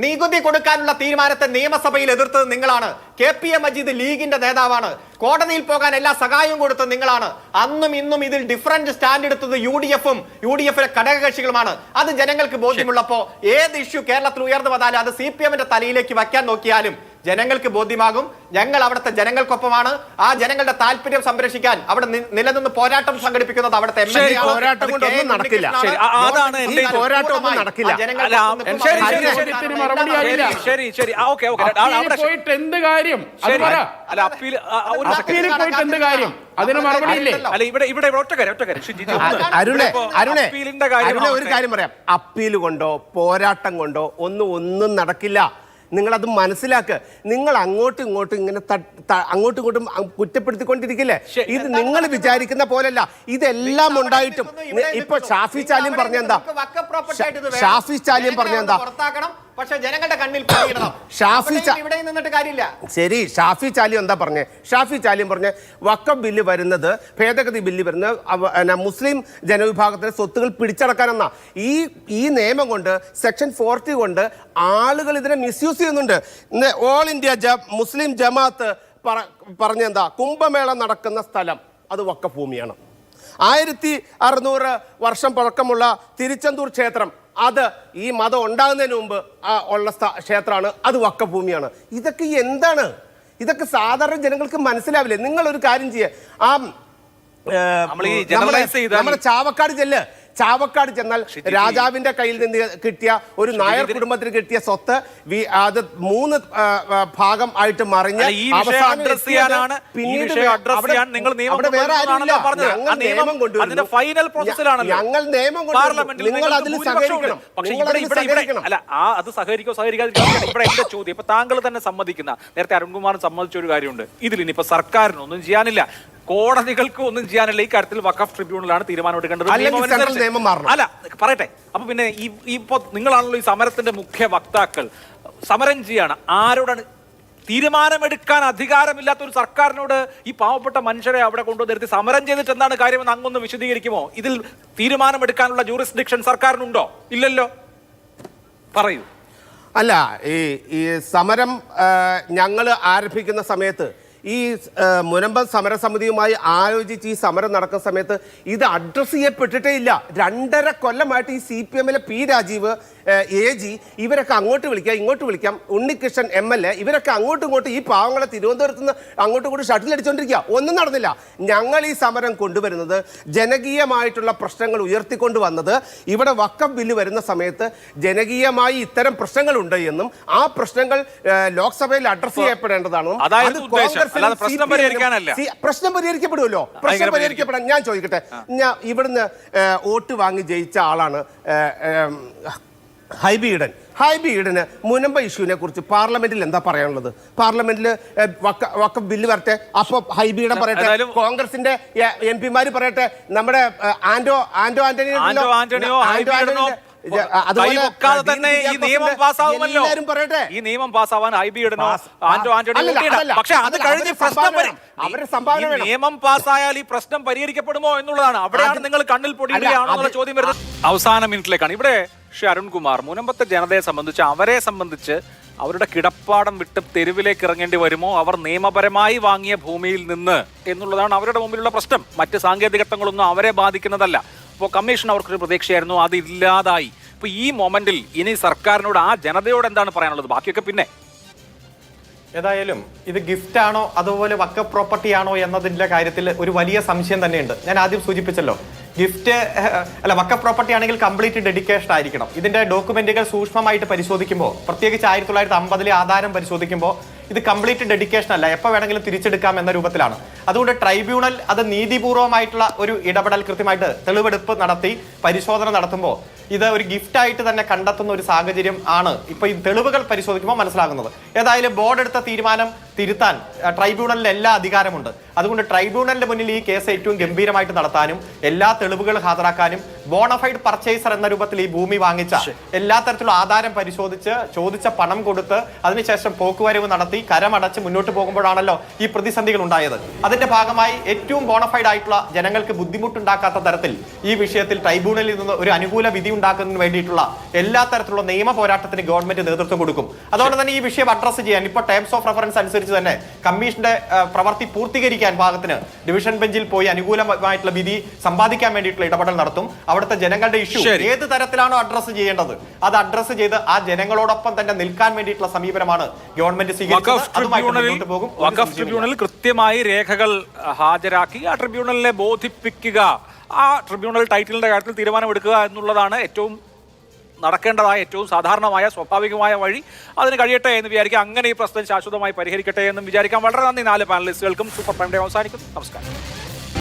S4: നികുതി കൊടുക്കാനുള്ള തീരുമാനത്തെ നിയമസഭയിൽ എതിർത്തത് നിങ്ങളാണ്. KPA മജീദ് ലീഗിന്റെ നേതാവാണ്. കോടതിയിൽ പോകാൻ എല്ലാ സഹായവും കൊടുത്തത് നിങ്ങളാണ്. അന്നും ഇന്നും ഇതിൽ ഡിഫറന്റ് സ്റ്റാൻഡ് എടുത്തത് UDF-ഉം UDF-ലെ ഘടകകക്ഷികളുമാണ്. അത് ജനങ്ങൾക്ക് ബോധ്യമുള്ളപ്പോ ഏത് ഇഷ്യൂ കേരളത്തിൽ ഉയർന്നു വന്നാലും അത് CPM-ന്റെ തലയിലേക്ക് വയ്ക്കാൻ നോക്കിയാലും ജനങ്ങൾക്ക് ബോധ്യമാകും. ഞങ്ങൾ അവിടുത്തെ ജനങ്ങൾക്കൊപ്പമാണ്. ആ ജനങ്ങളുടെ താല്പര്യം സംരക്ഷിക്കാൻ അവിടെ നിലനിന്ന് പോരാട്ടം സംഘടിപ്പിക്കുന്നത് അവിടുത്തെ
S5: പോരാട്ടം കൊണ്ടൊന്നും നടക്കില്ല.
S3: പോയിട്ട് എന്ത് കാര്യം? അതിന് മറുപടി ഇല്ലേ?
S5: അരുണെ ഒരു കാര്യം പറയാം, അപ്പീൽ കൊണ്ടോ പോരാട്ടം കൊണ്ടോ ഒന്നും നടക്കില്ല. നിങ്ങളത് മനസ്സിലാക്കുക. നിങ്ങൾ അങ്ങോട്ടും ഇങ്ങോട്ടും ഇങ്ങനെ അങ്ങോട്ടും ഇങ്ങോട്ടും കുറ്റപ്പെടുത്തിക്കൊണ്ടിരിക്കില്ലേ? ഇത് നിങ്ങൾ വിചാരിക്കുന്ന പോലല്ല. ഇതെല്ലാം ഉണ്ടായിട്ടും ഇപ്പൊ ഷാഫി ചാലിയം പറഞ്ഞെന്താ?
S4: പക്ഷേ ജനങ്ങളുടെ കണ്ണിൽ ഇവിടെ നിന്നിട്ട് കാര്യമില്ല.
S5: ശരി, ഷാഫി ചാലിയം എന്താ പറഞ്ഞേ? ഷാഫി ചാലിയം പറഞ്ഞ വഖഫ് ബില്ല് വരുന്നത്, ഭേദഗതി ബില്ല് വരുന്നത് മുസ്ലിം ജനവിഭാഗത്തിന്റെ സ്വത്തുകൾ പിടിച്ചടക്കാനെന്നാ. ഈ നിയമം കൊണ്ട് സെക്ഷൻ 40 കൊണ്ട് ആളുകൾ ഇതിനെ മിസ്യൂസ് ചെയ്യുന്നുണ്ട്. ഓൾ ഇന്ത്യ മുസ്ലിം ജമാഅത്ത് പറഞ്ഞെന്താ? കുംഭമേള നടക്കുന്ന സ്ഥലം അത് വഖഫ് ഭൂമിയാണ്. 1600 വർഷം പഴക്കമുള്ള തിരുച്ചെന്തൂർ ക്ഷേത്രം, അത് ഈ മതം ഉണ്ടാകുന്നതിന് മുമ്പ് ഉള്ള ക്ഷേത്രമാണ്, അത് വഖഫ് ഭൂമിയാണ്. ഇതൊക്കെ എന്താണ്? ഇതൊക്കെ സാധാരണ ജനങ്ങൾക്ക് മനസ്സിലാവില്ലേ? നിങ്ങളൊരു കാര്യം ചെയ്യേ, നമ്മുടെ ചാവക്കാട് ചെന്നാൽ രാജാവിന്റെ കയ്യിൽ നിന്ന് കിട്ടിയ ഒരു നായർ കുടുംബത്തിന് കിട്ടിയ സ്വത്ത് അത് 3 ഭാഗം ആയിട്ട് മറിഞ്ഞ് ഞങ്ങൾ നിയമം കൊണ്ടുവരും. നിങ്ങൾ അതിൽ സഹകരിക്കണം.
S1: അത് സഹകരിക്കാതിരിക്കണം. ഇവിടെ എന്റെ ചോദ്യം, ഇപ്പൊ താങ്കൾ തന്നെ സമ്മതിക്കുന്ന, നേരത്തെ അരുൺകുമാർ സമ്മതിച്ച ഒരു കാര്യമുണ്ട്. ഇതിൽ ഇനിയിപ്പോ സർക്കാരിനൊന്നും ചെയ്യാനില്ല, കോടതികൾക്ക് ഒന്നും ചെയ്യാനില്ല. ഈ കാര്യത്തിൽ വഖഫ് ട്രിബ്യൂണലാണ് തീരുമാനമെടുക്കേണ്ടത്. അല്ല, പറയട്ടെ. അപ്പൊ പിന്നെ ഇപ്പൊ നിങ്ങളാണല്ലോ ഈ സമരത്തിന്റെ മുഖ്യ വക്താക്കൾ. സമരം ചെയ്യാണ്, ആരോടാണ്? തീരുമാനമെടുക്കാൻ അധികാരമില്ലാത്ത ഒരു സർക്കാരിനോട് ഈ പാവപ്പെട്ട മനുഷ്യരെ അവിടെ കൊണ്ടുവന്നിരുത്തി സമരം ചെയ്തിട്ട് എന്താണ് കാര്യമെന്ന് അങ്ങൊന്ന് വിശദീകരിക്കുമോ? ഇതിൽ തീരുമാനമെടുക്കാനുള്ള ജൂറിസ്ഡിക്ഷൻ സർക്കാരിനുണ്ടോ? ഇല്ലല്ലോ. പറയൂ.
S5: അല്ല, ഈ സമരം ഞങ്ങൾ ആരംഭിക്കുന്ന സമയത്ത് ഈ മുനമ്പം സമരസമിതിയുമായി ആലോചിച്ച് ഈ സമരം നടക്കുന്ന സമയത്ത് ഇത് അഡ്രസ്സ് ചെയ്യപ്പെട്ടിട്ടേ ഇല്ല. 2.5 കൊല്ലമായിട്ട് ഈ CPM-ലെ P. രാജീവ് AG ഇവരൊക്കെ അങ്ങോട്ട് വിളിക്കാം ഇങ്ങോട്ട് വിളിക്കാം, ഉണ്ണികൃഷ്ണൻ MLA ഇവരൊക്കെ അങ്ങോട്ടും ഇങ്ങോട്ടും ഈ പാവങ്ങളെ തിരുവനന്തപുരത്ത് നിന്ന് അങ്ങോട്ടും ഇങ്ങോട്ടും ഷട്ടിൽ അടിച്ചുകൊണ്ടിരിക്കുക. ഒന്നും നടന്നില്ല. ഞങ്ങൾ ഈ സമരം കൊണ്ടുവരുന്നത് ജനകീയമായിട്ടുള്ള പ്രശ്നങ്ങൾ ഉയർത്തിക്കൊണ്ട് വന്നത്, ഇവിടെ വഖഫ് ബില്ല് വരുന്ന സമയത്ത് ജനകീയമായി ഇത്തരം പ്രശ്നങ്ങളുണ്ട് എന്നും ആ പ്രശ്നങ്ങൾ ലോക്സഭയിൽ അഡ്രസ് ചെയ്യപ്പെടേണ്ടതാണെന്നും പ്രശ്നം പരിഹരിക്കപ്പെടുമല്ലോ. പ്രശ്നം പരിഹരിക്കപ്പെടാൻ ഞാൻ ചോദിക്കട്ടെ, ഞാൻ ഇവിടുന്ന് വോട്ട് വാങ്ങി ജയിച്ച ആളാണ് ഹൈബി ഈഡന് മുനമ്പ ഇഷ്യൂവിനെ കുറിച്ച് പാർലമെന്റിൽ എന്താ പറയാനുള്ളത്? പാർലമെന്റിൽ വഖഫ് ബില്ല് വരട്ടെ, അപ്പൊ ഹൈബി ഈഡൻ പറയട്ടെ, കോൺഗ്രസിന്റെ MP-മാര് പറയട്ടെ, നമ്മുടെ ആന്റോ
S1: ആന്റണിയോ തന്നെ ഈ നിയമം പാസ്സാവുമല്ലോ. ഈ നിയമം പാസ്സാവാൻ ഹൈബി ഈഡനോ ആന്റോ ആന്റണിയോ, പക്ഷെ അത് കഴിഞ്ഞ് നിയമം പാസ്സായാൽ ഈ പ്രശ്നം പരിഹരിക്കപ്പെടുമോ എന്നുള്ളതാണ്. അവിടെയാണ് നിങ്ങൾ കണ്ണിൽ പൊടിയുകയാണോ എന്നുള്ള ചോദ്യം വരുന്നത്. അവസാന മിനിറ്റിലേക്കാണ് ഇവിടെ ശ്രീ അരുൺകുമാർ, മുനമ്പത്തെ ജനതയെ സംബന്ധിച്ച്, അവരെ സംബന്ധിച്ച് അവരുടെ കിടപ്പാടം വിട്ട് തെരുവിലേക്ക് ഇറങ്ങേണ്ടി വരുമോ അവർ നിയമപരമായി വാങ്ങിയ ഭൂമിയിൽ നിന്ന് എന്നുള്ളതാണ് അവരുടെ മുമ്പിലുള്ള പ്രശ്നം. മറ്റ് സാങ്കേതികത്വങ്ങളൊന്നും അവരെ ബാധിക്കുന്നതല്ല. അപ്പോൾ കമ്മീഷൻ അവർക്കൊരു പ്രതീക്ഷയായിരുന്നു, അത് ഇല്ലാതായി. ഇപ്പോൾ ഈ മൊമെന്റിൽ ഇനി സർക്കാരിനോട്, ആ ജനതയോട് എന്താണ് പറയാനുള്ളത്? ബാക്കിയൊക്കെ പിന്നെ.
S4: ഏതായാലും ഇത് ഗിഫ്റ്റ് ആണോ അതുപോലെ വക്കഫ് പ്രോപ്പർട്ടി ആണോ എന്നതിന്റെ കാര്യത്തിൽ ഒരു വലിയ സംശയം തന്നെയുണ്ട്. ഞാൻ ആദ്യം സൂചിപ്പിച്ചല്ലോ, ഗിഫ്റ്റ് അല്ല, വക്കഫ് പ്രോപ്പർട്ടി ആണെങ്കിൽ കംപ്ലീറ്റ് ഡെഡിക്കേഷൻ ആയിരിക്കണം. ഇതിന്റെ ഡോക്യുമെന്റുകൾ സൂക്ഷ്മമായിട്ട് പരിശോധിക്കുമ്പോൾ, പ്രത്യേകിച്ച് 1950 ആധാരം പരിശോധിക്കുമ്പോൾ ഇത് കംപ്ലീറ്റ് ഡെഡിക്കേഷൻ അല്ല, എപ്പോൾ വേണമെങ്കിലും തിരിച്ചെടുക്കാം എന്ന രൂപത്തിലാണ്. അതുകൊണ്ട് ട്രൈബ്യൂണൽ അത് നീതിപൂർവമായിട്ടുള്ള ഒരു ഇടപെടൽ കൃത്യമായിട്ട് തെളിവെടുപ്പ് നടത്തി പരിശോധന നടത്തുമ്പോൾ ഇത് ഒരു ഗിഫ്റ്റ് ആയിട്ട് തന്നെ കണ്ടെത്തുന്ന ഒരു സാഹചര്യം ആണ് ഇപ്പൊ ഈ തെളിവുകൾ പരിശോധിക്കുമ്പോൾ മനസ്സിലാകുന്നത്. ഏതായാലും ബോർഡ് എടുത്ത തീരുമാനം തിരുത്താൻ ട്രൈബ്യൂണലിന് എല്ലാ അധികാരമുണ്ട്. അതുകൊണ്ട് ട്രൈബ്യൂണലിന്റെ മുന്നിൽ ഈ കേസ് ഏറ്റവും ഗംഭീരമായിട്ട് നടത്താനും എല്ലാ തെളിവുകളും ഹാജരാക്കാനും ബോണഫൈഡ് പർച്ചേസർ എന്ന രൂപത്തിൽ ഈ ഭൂമി വാങ്ങിച്ച എല്ലാ തരത്തിലുള്ള ആധാരം പരിശോധിച്ച് ചോദിച്ച പണം കൊടുത്ത് അതിനുശേഷം പോക്കുവരവ് നടത്തി കരമടച്ച് മുന്നോട്ട് പോകുമ്പോഴാണല്ലോ ഈ പ്രതിസന്ധികൾ ഉണ്ടായത്. അതിന്റെ ഭാഗമായി ഏറ്റവും ബോണഫൈഡ് ആയിട്ടുള്ള ജനങ്ങൾക്ക് ബുദ്ധിമുട്ടുണ്ടാക്കാത്ത തരത്തിൽ ഈ വിഷയത്തിൽ ട്രൈബ്യൂണലിൽ നിന്ന് ഒരു അനുകൂല വിധി ഉണ്ടാക്കുന്നതിന് വേണ്ടിയിട്ടുള്ള എല്ലാ തരത്തിലുള്ള നിയമ പോരാട്ടത്തിന് ഗവൺമെന്റ് നേതൃത്വം കൊടുക്കും. അതുകൊണ്ട് തന്നെ ഈ വിഷയം അഡ്രസ് ചെയ്യാൻ ഇപ്പോൾ ടേംസ് ഓഫ് റെഫറൻസ് അനുസരിച്ച് തന്നെ കമ്മീഷന്റെ പ്രവൃത്തി പൂർത്തീകരിക്കാൻ ഭാഗത്തിന് ഡിവിഷൻ ബെഞ്ചിൽ പോയി അനുകൂലമായിട്ടുള്ള വിധി സമ്പാദിക്കാൻ വേണ്ടിയിട്ടുള്ള ഇടപെടൽ നടത്തും. അവിടുത്തെ ജനങ്ങളുടെ ഇഷ്യൂ ഏത് തരത്തിലാണോ അഡ്രസ് ചെയ്യേണ്ടത് അത് അഡ്രസ് ചെയ്ത് ആ ജനങ്ങളോടൊപ്പം തന്നെ നിൽക്കാൻ വേണ്ടിയിട്ടുള്ള സമീപനമാണ് ഗവൺമെന്റ് സ്വീകരിച്ചത്.
S1: വഖഫ് ട്രിബ്യൂണൽ കൃത്യമായി രേഖകൾ ഹാജരാക്കി ആ ട്രിബ്യൂണലിനെ ബോധിപ്പിക്കുക, ആ ട്രിബ്യൂണൽ ടൈറ്റിലിന്റെ കാര്യത്തിൽ തീരുമാനമെടുക്കുക എന്നുള്ളതാണ് ഏറ്റവും നടക്കേണ്ടതായ, ഏറ്റവും സാധാരണമായ സ്വാഭാവികമായ വഴി. അതിന് കഴിയട്ടെ എന്ന് വിചാരിക്കാം. അങ്ങനെ ഈ പ്രശ്നം ശാശ്വതമായി പരിഹരിക്കട്ടെ എന്നും വിചാരിക്കാം. വളരെ നന്ദി 4 പാനലിസ്റ്റുകൾക്കും. സൂപ്പർ പ്രൈം ടൈം അവസാനിക്കുന്നു. നമസ്കാരം.